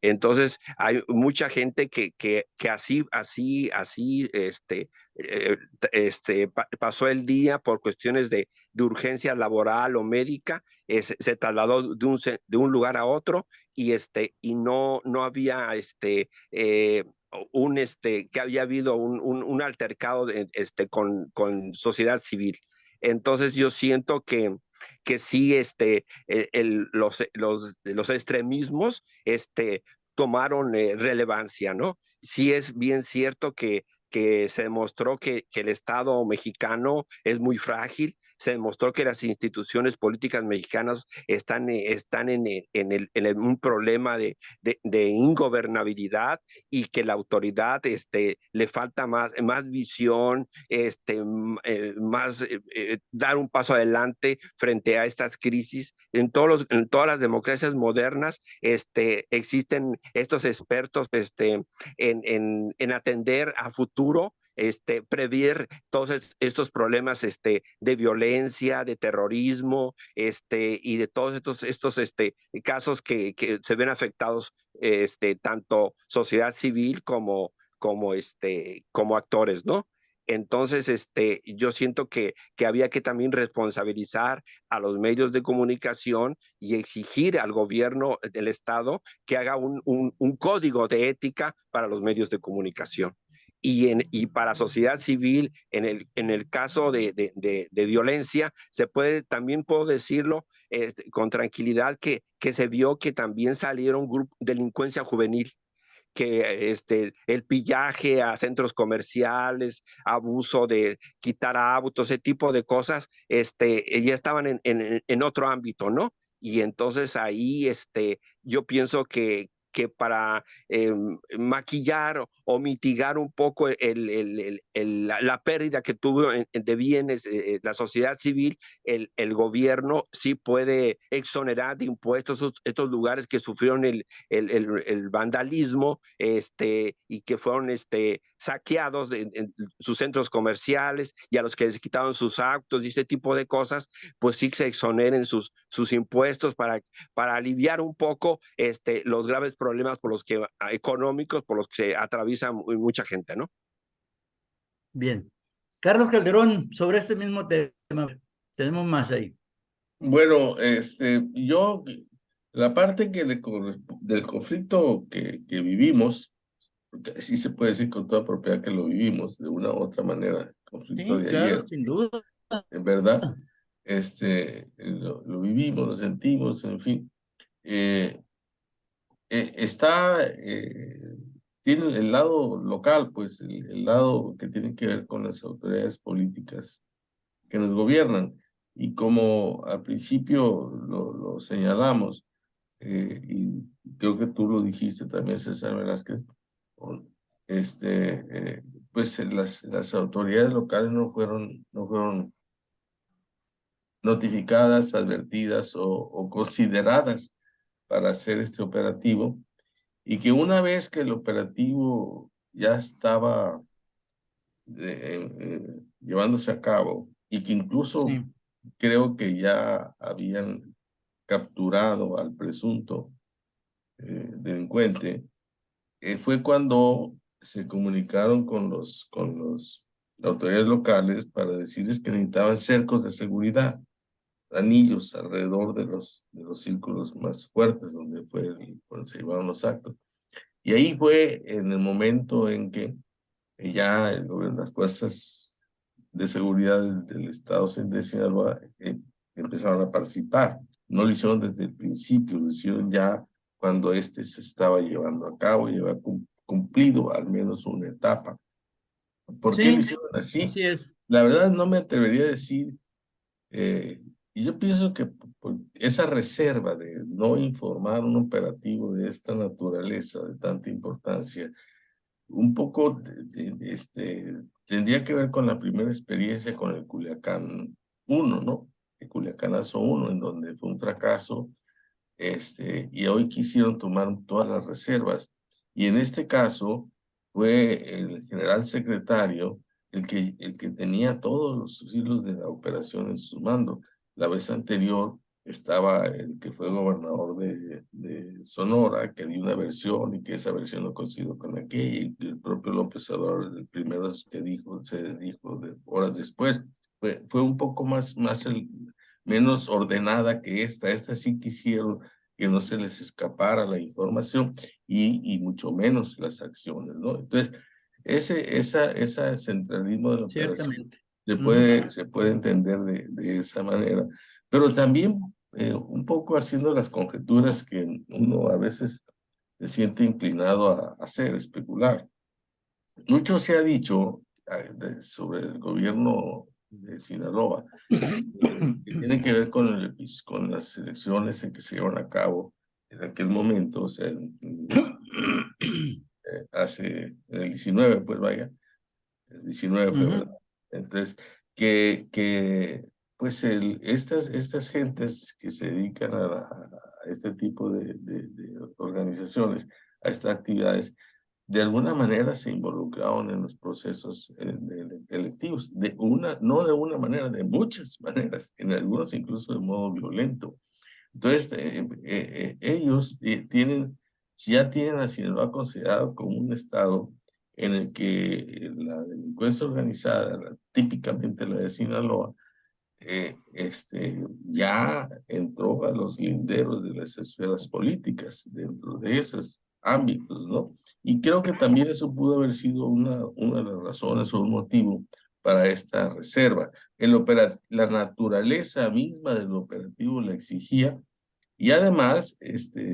Entonces, hay mucha gente que así, pasó el día por cuestiones de urgencia laboral o médica, se trasladó de un lugar a otro, y no había que había habido un altercado con sociedad civil. Entonces yo siento que sí, los extremismos tomaron relevancia, ¿no? Sí es bien cierto que se demostró que el Estado mexicano es muy frágil, se demostró que las instituciones políticas mexicanas están en un problema de ingobernabilidad y que la autoridad le falta más visión, dar un paso adelante frente a estas crisis. En todas las democracias modernas existen estos expertos en atender a futuro, prever todos estos problemas de violencia, de terrorismo, y de todos estos casos que se ven afectados, tanto sociedad civil como actores, ¿no? Entonces, yo siento que había que también responsabilizar a los medios de comunicación y exigir al gobierno del Estado que haga un código de ética para los medios de comunicación. Y para sociedad civil, en el caso de violencia, también puedo decirlo con tranquilidad que se vio que también salieron delincuencia juvenil, que el pillaje a centros comerciales, abuso de quitar autos, ese tipo de cosas, ya estaban en otro ámbito, ¿no? Y entonces ahí yo pienso que para maquillar o mitigar un poco la pérdida que tuvo de bienes la sociedad civil, el gobierno sí puede exonerar de impuestos estos lugares que sufrieron el vandalismo, y que fueron saqueados en sus centros comerciales, y a los que les quitaron sus autos y ese tipo de cosas, pues sí se exoneren sus impuestos para aliviar un poco los graves problemas económicos por los que se atraviesa mucha gente, ¿no? Bien. Carlos Calderón, sobre este mismo tema, tenemos más ahí. Bueno, la parte del conflicto que vivimos, porque sí se puede decir con toda propiedad que lo vivimos de una u otra manera, el conflicto Sí, de claro, ayer, sin duda. en verdad, lo vivimos, lo sentimos, en fin. Eh, tiene el lado local, pues el lado que tiene que ver con las autoridades políticas que nos gobiernan. Y como al principio lo señalamos, y creo que tú lo dijiste también, César Velázquez, pues las autoridades locales no fueron notificadas, advertidas o consideradas para hacer este operativo, y que una vez que el operativo ya estaba llevándose a cabo, y que incluso Sí. creo que ya habían capturado al presunto delincuente, fue cuando se comunicaron con las autoridades locales para decirles que necesitaban cercos de seguridad, anillos alrededor de los círculos más fuertes donde se llevaron los actos. Y ahí fue en el momento en que ya las fuerzas de seguridad del estado de Sinaloa empezaron a participar. No lo hicieron desde el principio, lo hicieron ya cuando se estaba llevando a cabo y había cumplido al menos una etapa. ¿Por qué lo Sí, hicieron así? así es. La verdad no me atrevería a decir, y yo pienso que esa reserva de no informar un operativo de esta naturaleza, de tanta importancia, un poco tendría que ver con la primera experiencia con el Culiacán 1, ¿no? El Culiacanazo 1, en donde fue un fracaso, y hoy quisieron tomar todas las reservas. Y en este caso fue el general secretario el que tenía todos los hilos de la operación en su mando. La vez anterior estaba el que fue gobernador de Sonora, que dio una versión y que esa versión no coincidió con aquella, y el propio López Obrador, el primero que se dijo horas después, fue un poco menos ordenada que esta sí quisieron que no se les escapara la información y mucho menos las acciones, ¿no? Entonces, ese centralismo de la operación Ciertamente. se puede entender de esa manera, pero también un poco haciendo las conjeturas que uno a veces se siente inclinado a hacer, especular. Mucho se ha dicho sobre el gobierno de Sinaloa, que tiene que ver con las elecciones en que se llevaron a cabo en aquel momento, o sea, en el 19, pues vaya, el 19 fue, ¿verdad? Entonces, pues estas gentes que se dedican a este tipo de organizaciones, a estas actividades, de alguna manera se involucraron en los procesos electivos, no de una manera, de muchas maneras, en algunos incluso de modo violento. Entonces, ellos ya tienen a Sinaloa considerado como un estado en el que la delincuencia organizada, típicamente la de Sinaloa, ya entró a los linderos de las esferas políticas dentro de esos ámbitos, ¿no? Y creo que también eso pudo haber sido una de las razones o un motivo para esta reserva. La naturaleza misma del operativo la exigía, y además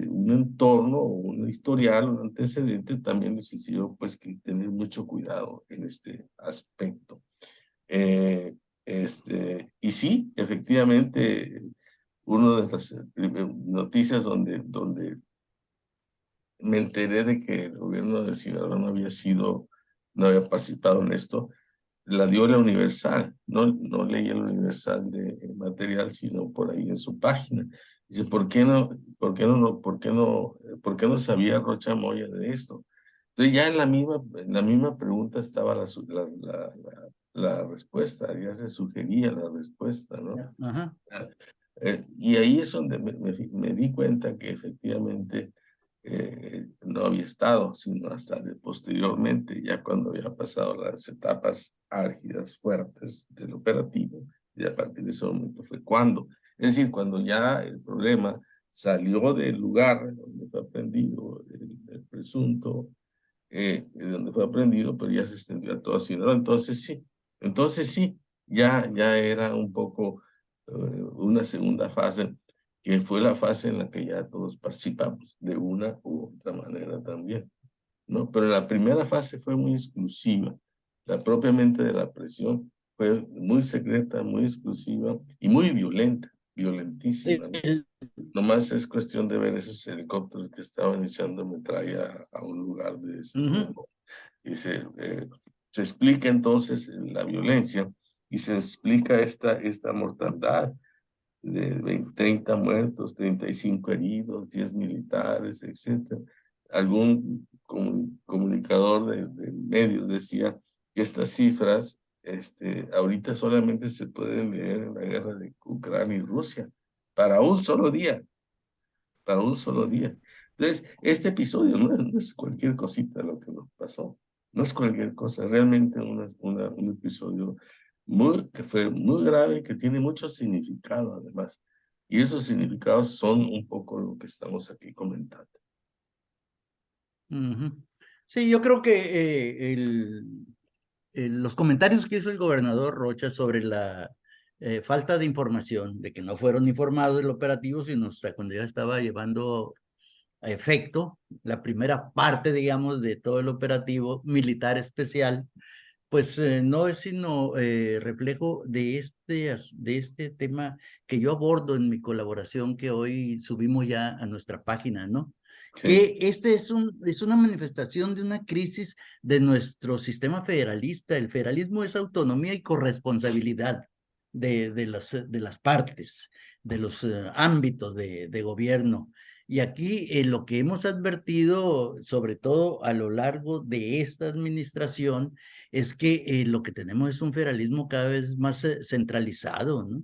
un entorno, un historial, un antecedente también les hicieron pues que tener mucho cuidado en este aspecto. Y sí, efectivamente, una de las noticias donde me enteré de que el gobierno de Sinaloa no había participado en esto, la dio la Universal. No leí el Universal de material, sino por ahí en su página. Dice, ¿por qué no sabía Rocha Moya de esto? Entonces ya en la misma pregunta estaba la respuesta, ya se sugería la respuesta, ¿no? Ajá. Y ahí es donde me di cuenta que efectivamente no había estado, sino hasta posteriormente, ya cuando había pasado las etapas álgidas, fuertes del operativo, y a partir de ese momento fue cuando, es decir, cuando ya el problema salió del lugar donde fue aprendido el presunto, donde fue aprendido, pero ya se extendió a todo Sinaloa. Entonces sí, ya era un poco una segunda fase, que fue la fase en la que ya todos participamos de una u otra manera también, ¿no? Pero la primera fase fue muy exclusiva, la propiamente de la presión fue muy secreta, muy exclusiva y muy violenta, violentísima, ¿no? Nomás es cuestión de ver esos helicópteros que estaban echando metralla a un lugar de ese tipo. Y se explica entonces la violencia y se explica esta mortandad de 30 muertos, 35 heridos, 10 militares, etc. Algún comunicador de medios decía que estas cifras ahorita solamente se pueden leer en la guerra de Ucrania y Rusia, para un solo día, para un solo día. Entonces, este episodio no es cualquier cosita lo que nos pasó, no es cualquier cosa, realmente un episodio que fue muy grave, que tiene mucho significado además. Y esos significados son un poco lo que estamos aquí comentando. Sí, yo creo que los comentarios que hizo el gobernador Rocha sobre la falta de información, de que no fueron informados del operativo, sino hasta cuando ya estaba llevando a efecto la primera parte, digamos, de todo el operativo militar especial, pues no es sino reflejo de este tema que yo abordo en mi colaboración que hoy subimos ya a nuestra página, ¿no? Sí. Que es una manifestación de una crisis de nuestro sistema federalista. El federalismo es autonomía y corresponsabilidad de las partes, de los ámbitos de gobierno. Y aquí lo que hemos advertido, sobre todo a lo largo de esta administración, es que lo que tenemos es un federalismo cada vez más centralizado, ¿no?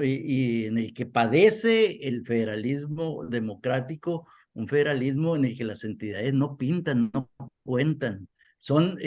Y en el que padece el federalismo democrático, un federalismo en el que las entidades no pintan, no cuentan, son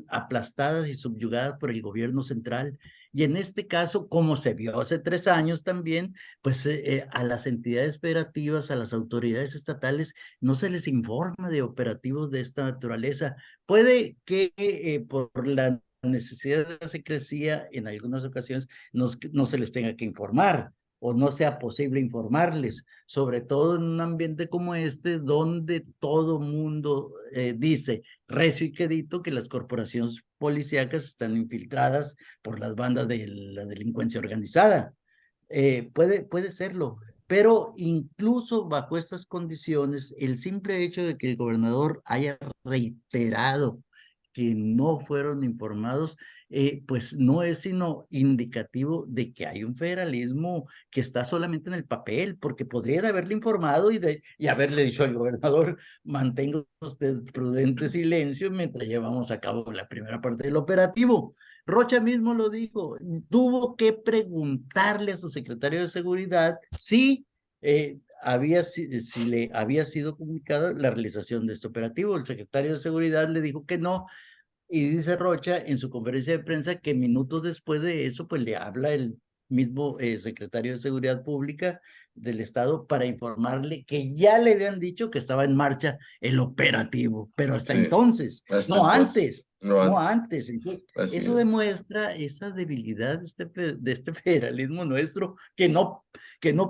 aplastadas y subyugadas por el gobierno central. Y en este caso, como se vio hace 3 años también, pues a las entidades federativas, a las autoridades estatales, no se les informa de operativos de esta naturaleza. Puede que por la necesidad de la secrecía en algunas ocasiones no se les tenga que informar o no sea posible informarles, sobre todo en un ambiente como este donde todo mundo dice recio y quedito que las corporaciones policíacas están infiltradas por las bandas de la delincuencia organizada. Puede serlo, pero incluso bajo estas condiciones, el simple hecho de que el gobernador haya reiterado que no fueron informados, pues no es sino indicativo de que hay un federalismo que está solamente en el papel, porque podrían haberle informado y haberle dicho al gobernador: mantenga usted prudente silencio mientras llevamos a cabo la primera parte del operativo. Rocha mismo lo dijo, tuvo que preguntarle a su secretario de Seguridad si si le había sido comunicada la realización de este operativo. El secretario de Seguridad le dijo que no, y dice Rocha en su conferencia de prensa que minutos después de eso, pues le habla el mismo secretario de Seguridad Pública del Estado para informarle que ya le habían dicho que estaba en marcha el operativo, pero hasta Sí, entonces, hasta no entonces, antes, no no antes. antes. Entonces, Así eso es. demuestra esa debilidad de este federalismo nuestro, que no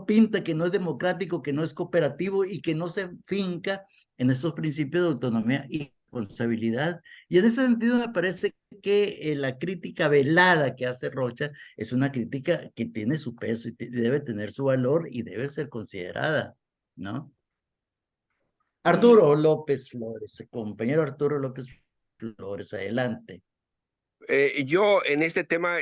pinta, que no es democrático, que no es cooperativo y que no se finca en estos principios de autonomía y responsabilidad. Y en ese sentido me parece que la crítica velada que hace Rocha es una crítica que tiene su peso y debe tener su valor y debe ser considerada, ¿no? Arturo López Flores, compañero Arturo López Flores, adelante. Yo en este tema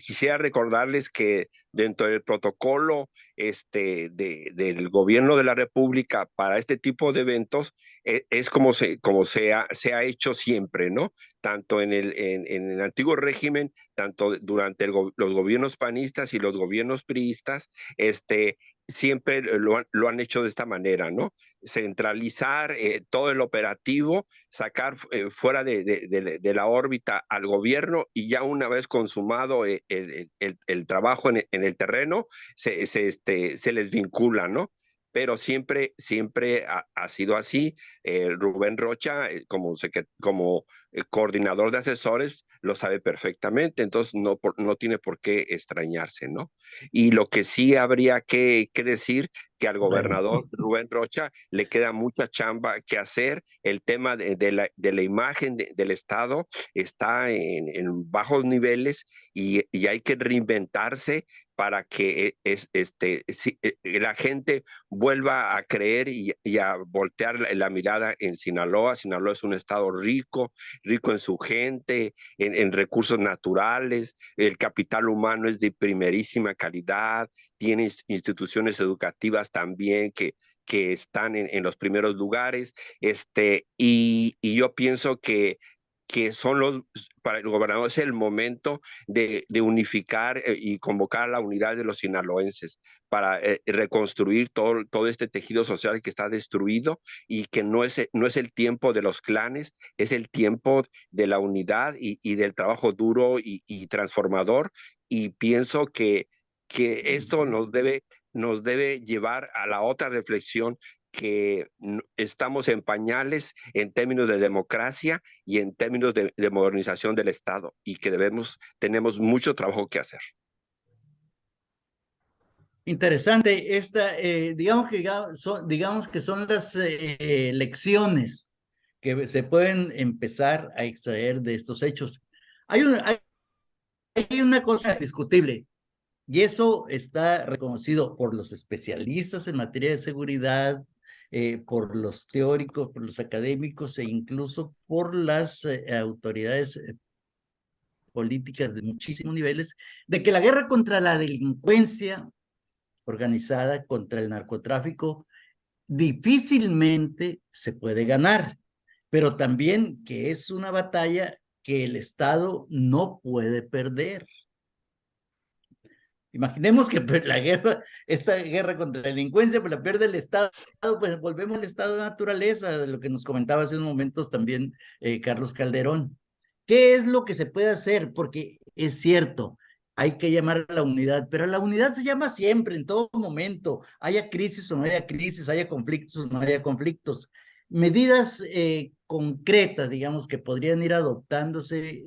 quisiera recordarles que dentro del protocolo del gobierno de la República para este tipo de eventos es como se ha hecho siempre, ¿no? Tanto en el antiguo régimen, tanto durante los gobiernos panistas y los gobiernos priistas, siempre lo han hecho de esta manera, ¿no? Centralizar todo el operativo, sacar fuera de la órbita al gobierno, y ya una vez consumado el trabajo en el terreno, se les vincula, ¿no? Pero siempre ha sido así. Rubén Rocha, como coordinador de asesores, lo sabe perfectamente, entonces no tiene por qué extrañarse, ¿no? Y lo que sí habría que decir, que al Bueno, gobernador Rubén Rocha le queda mucha chamba que hacer. El tema de la imagen del Estado está en bajos niveles, y hay que reinventarse para que la gente vuelva a creer y a voltear la mirada en Sinaloa. Sinaloa es un estado rico en su gente, en recursos naturales, el capital humano es de primerísima calidad, tiene instituciones educativas también que están en los primeros lugares, y yo pienso que para el gobernador es el momento de unificar y convocar a la unidad de los sinaloenses para reconstruir todo este tejido social que está destruido, y que no es el tiempo de los clanes, es el tiempo de la unidad y del trabajo duro y transformador. Y pienso que esto nos debe llevar a la otra reflexión, que estamos en pañales en términos de democracia y en términos de modernización del Estado, y que tenemos mucho trabajo que hacer. interesante digamos que son las lecciones que se pueden empezar a extraer de estos hechos. Hay una cosa discutible, y eso está reconocido por los especialistas en materia de seguridad, por los teóricos, por los académicos e incluso por las autoridades políticas de muchísimos niveles, de que la guerra contra la delincuencia organizada, contra el narcotráfico, difícilmente se puede ganar, pero también que es una batalla que el Estado no puede perder. Imaginemos que esta guerra contra la delincuencia, pues la pierde el Estado, pues volvemos al estado de naturaleza, de lo que nos comentaba hace unos momentos también Carlos Calderón. ¿Qué es lo que se puede hacer? Porque es cierto, hay que llamar a la unidad, pero la unidad se llama siempre, en todo momento, haya crisis o no haya crisis, haya conflictos o no haya conflictos. Medidas concretas, digamos, que podrían ir adoptándose,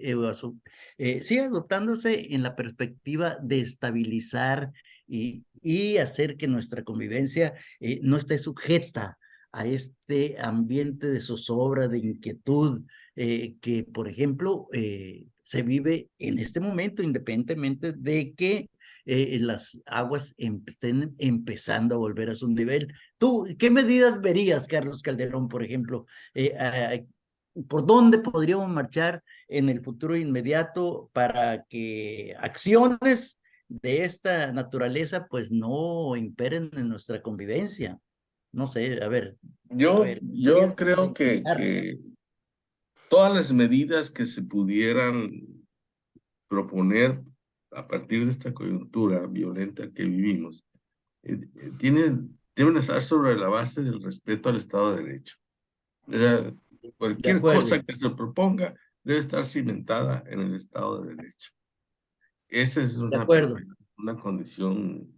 sí, adoptándose en la perspectiva de estabilizar y hacer que nuestra convivencia no esté sujeta a este ambiente de zozobra, de inquietud, que, por ejemplo, se vive en este momento, independientemente de que las aguas estén empezando a volver a su nivel. ¿Tú qué medidas verías, Carlos Calderón, por ejemplo? ¿Por dónde podríamos marchar en el futuro inmediato para que acciones de esta naturaleza pues no imperen en nuestra convivencia? No sé, a ver, Yo creo intentar. que todas las medidas que se pudieran proponer a partir de esta coyuntura violenta que vivimos, deben estar sobre la base del respeto al Estado de Derecho. O sea, De cualquier cosa acuerdo, que se proponga debe estar cimentada en el Estado de Derecho. Esa es de acuerdo. una condición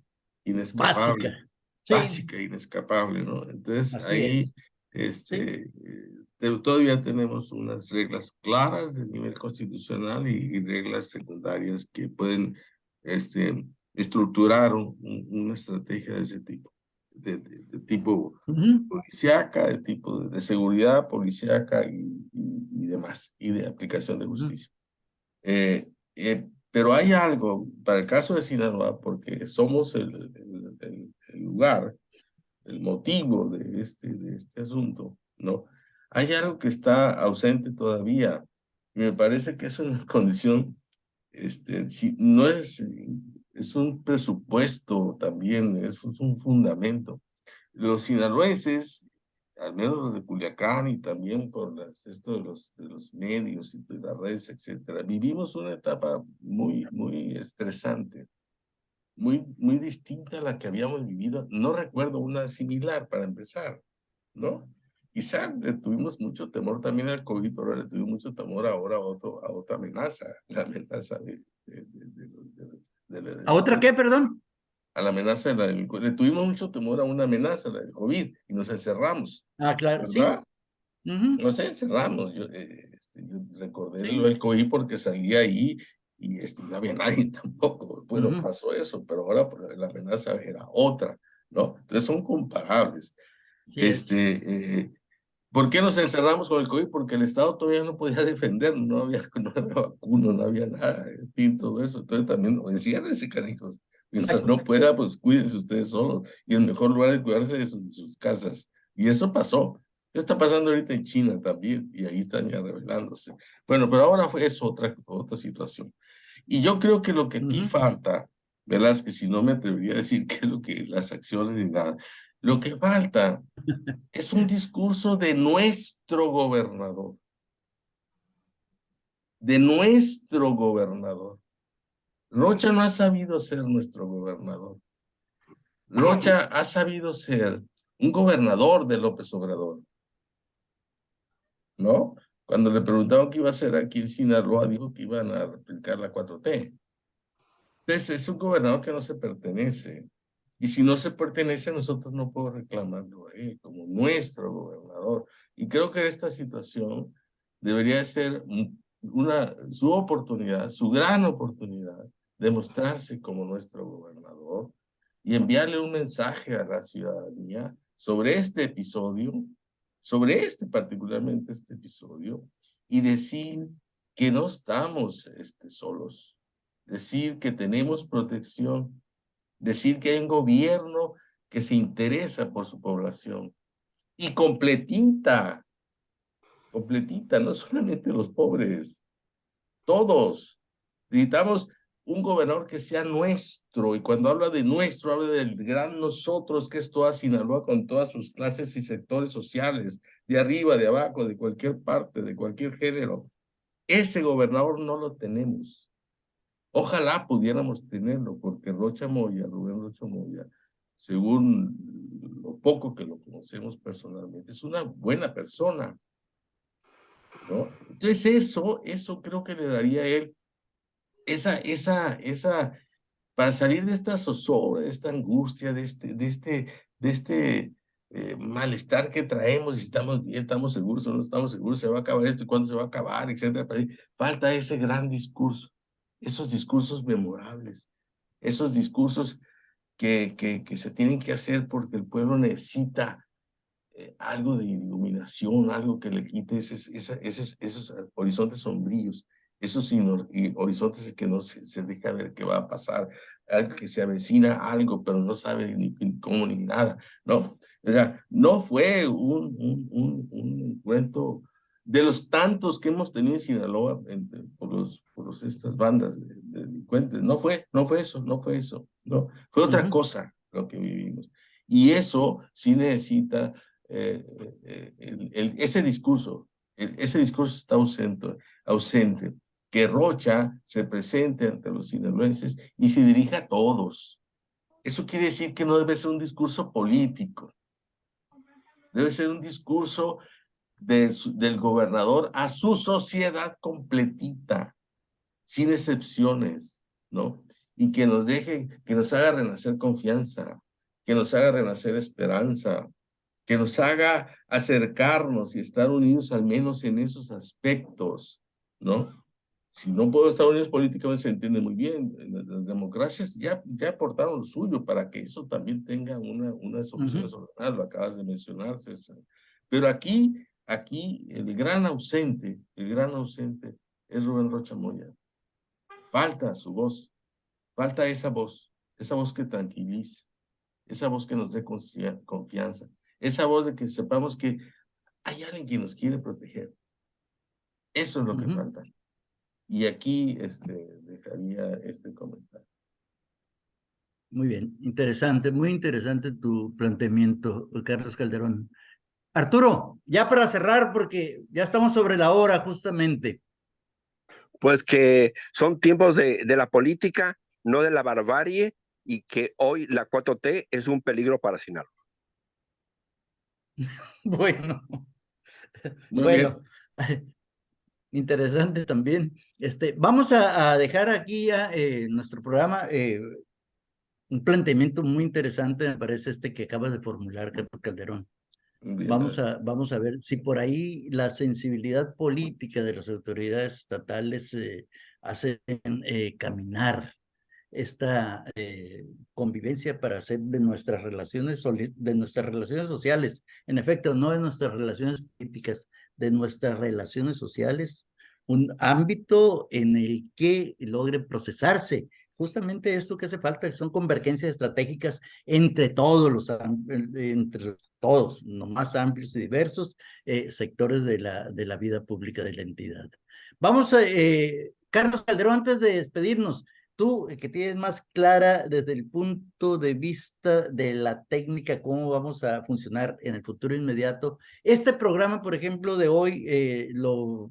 Básica. inescapable, Sí, básica, inescapable, ¿no? Entonces así ahí es. Sí. todavía tenemos unas reglas claras de nivel constitucional y reglas secundarias que pueden estructurar una estrategia de ese tipo, de tipo Ujú, policíaca, de tipo de seguridad policíaca y demás, y de aplicación de ujú, justicia. Pero hay algo, para el caso de Sinaloa, porque somos el lugar, el motivo de este asunto, ¿no? Hay algo que está ausente todavía. Y me parece que es una condición, si, no es un presupuesto también, es un fundamento. Los sinaloenses, al menos los de Culiacán y también por esto de los medios y de las redes, etcétera, vivimos una etapa muy estresante, muy distinta a la que habíamos vivido. No recuerdo una similar para empezar, ¿no? Quizá le tuvimos mucho temor también al COVID, pero le tuvimos mucho temor ahora a otra amenaza, la amenaza de la ¿A otra qué, delincuencia, perdón? a la amenaza de la delincuencia. Le tuvimos mucho temor a una amenaza, la del COVID, y nos encerramos, Ah, claro, sí. ¿verdad? Ujú, Nos encerramos. Yo recordé lo sí. del COVID porque salí ahí y no había nadie tampoco. Bueno, Ujú, pasó eso, pero ahora pues, la amenaza era otra, ¿no? Entonces son comparables. sí es. ¿Por qué nos encerramos con el COVID? Porque el Estado todavía no podía defendernos, no había vacuna, no había nada, en fin, todo eso. Entonces también enciérrense, canijos. Mientras no pueda, pues cuídense ustedes solos. Y el mejor lugar de cuidarse es en sus casas. Y eso pasó. Eso está pasando ahorita en China también, y ahí están ya revelándose. Bueno, pero ahora es otra situación. Y yo creo que lo que aquí Ujú. falta, Velázquez, si no me atrevería a decir qué es lo que las acciones ni nada, lo que falta es un discurso de nuestro gobernador, de nuestro gobernador. Rocha no ha sabido ser nuestro gobernador. Rocha ha sabido ser un gobernador de López Obrador, ¿no? Cuando le preguntaban qué iba a hacer aquí en Sinaloa, dijo que iban a replicar la 4T. Entonces, es un gobernador que no se pertenece. Y si no se pertenece, nosotros no podemos reclamarlo a él como nuestro gobernador. Y creo que esta situación debería ser su oportunidad, su gran oportunidad de mostrarse como nuestro gobernador y enviarle un mensaje a la ciudadanía sobre este episodio, particularmente este episodio, y decir que no estamos solos, decir que tenemos protección, decir que hay un gobierno que se interesa por su población y completita, no solamente los pobres, todos. Necesitamos un gobernador que sea nuestro, y cuando habla de nuestro, habla del gran nosotros, que es toda Sinaloa con todas sus clases y sectores sociales, de arriba, de abajo, de cualquier parte, de cualquier género. Ese gobernador no lo tenemos. Ojalá pudiéramos tenerlo, porque Rocha Moya, Rubén Rocha Moya, según lo poco que lo conocemos personalmente, es una buena persona, ¿no? Entonces eso creo que le daría a él para salir de esta zozobra, de esta angustia, de este malestar que traemos, si estamos bien, estamos seguros o no estamos seguros, se va a acabar esto y cuándo se va a acabar, etcétera. Falta ese gran discurso, esos discursos memorables, esos discursos que se tienen que hacer porque el pueblo necesita algo de iluminación, algo que le quite esos horizontes sombríos, esos horizontes que no se deja ver qué va a pasar, algo que se avecina algo, pero no sabe ni cómo ni nada, ¿no? O sea, no fue un encuentro de los tantos que hemos tenido en Sinaloa por estas bandas de delincuentes. No fue eso, no fue eso, ¿no? Fue otra cosa lo que vivimos. Y eso sí necesita ese discurso está ausente, que Rocha se presente ante los sinaloenses y se dirija a todos. Eso quiere decir que no debe ser un discurso político, debe ser un discurso del gobernador a su sociedad completita, sin excepciones, ¿no? Y que nos deje, que nos haga renacer confianza, que nos haga renacer esperanza, que nos haga acercarnos y estar unidos al menos en esos aspectos, ¿no? Si no puedo estar unidos políticamente, se entiende muy bien. Las democracias ya aportaron lo suyo para que eso también tenga unas opciones ordenadas, lo acabas de mencionar, César. Pero aquí el gran ausente es Rubén Rocha Moya. Falta su voz, falta esa voz que tranquilice, esa voz que nos dé confianza, esa voz de que sepamos que hay alguien que nos quiere proteger. Eso es lo que falta. Y aquí dejaría este comentario. Muy bien, interesante, muy interesante tu planteamiento, Carlos Calderón. Arturo, ya para cerrar, porque ya estamos sobre la hora justamente. Pues que son tiempos de la política, no de la barbarie, y que hoy la 4T es un peligro para Sinaloa. Bueno, Muy bien. Interesante también. Vamos a dejar aquí ya nuestro programa, un planteamiento muy interesante, me parece que acabas de formular, Carlos Calderón. Bien, Vamos a ver si por ahí la sensibilidad política de las autoridades estatales hacen caminar esta convivencia para hacer de nuestras relaciones sociales, en efecto, no de nuestras relaciones políticas, de nuestras relaciones sociales, un ámbito en el que logre procesarse justamente esto que hace falta, son convergencias estratégicas entre todos los más amplios y diversos sectores de la vida pública de la entidad. Vamos a, Carlos Calderón, antes de despedirnos, tú que tienes más clara desde el punto de vista de la técnica, cómo vamos a funcionar en el futuro inmediato. Este programa, por ejemplo, de hoy, lo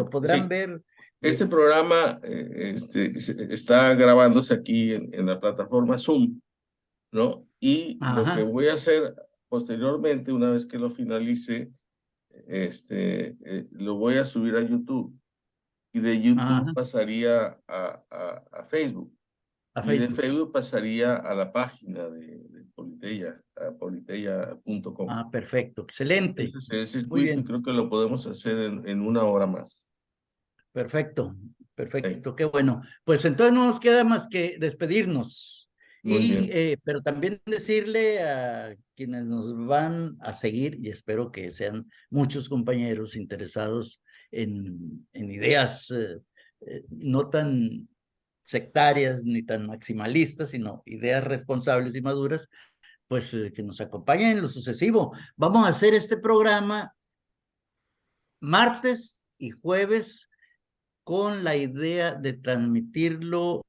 podrán ver. Este programa está grabándose aquí en la plataforma Zoom, ¿no? Y lo que voy a hacer posteriormente, una vez que lo finalice, lo voy a subir a YouTube. Y de YouTube pasaría a Facebook. Y de Facebook pasaría a la página de Politeia, a politeia.com. Ah, perfecto, excelente. Ese es el circuito y creo que lo podemos hacer en 1 hora más. Perfecto, perfecto, qué bueno. Pues entonces no nos queda más que despedirnos. Pero también decirle a quienes nos van a seguir, y espero que sean muchos compañeros interesados en ideas no tan sectarias ni tan maximalistas, sino ideas responsables y maduras, pues que nos acompañen en lo sucesivo. Vamos a hacer este programa martes y jueves con la idea de transmitirlo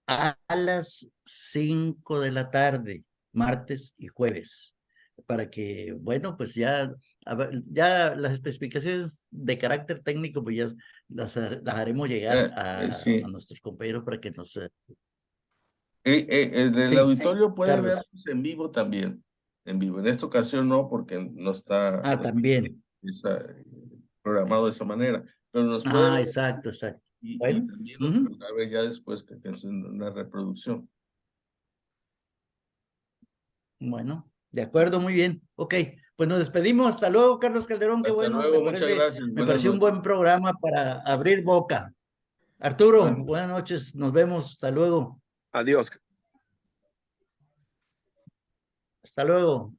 a las 5 de la tarde, martes y jueves, para que, bueno, pues ya las especificaciones de carácter técnico, pues ya las haremos llegar a nuestros compañeros para que nos... el auditorio puede Carlos. vernos en vivo también, en vivo. En esta ocasión no, porque no está, también. Está programado de esa manera, pero nos puede ver. Exacto. Y Bueno. también lo podrá ver ya después que es una reproducción. Bueno, de acuerdo, muy bien. Ok, pues nos despedimos. Hasta luego, Carlos Calderón. Qué bueno, luego, muchas gracias. Me pareció un buen programa para abrir boca. Arturo, buenas noches. Nos vemos. Hasta luego. Adiós. Hasta luego.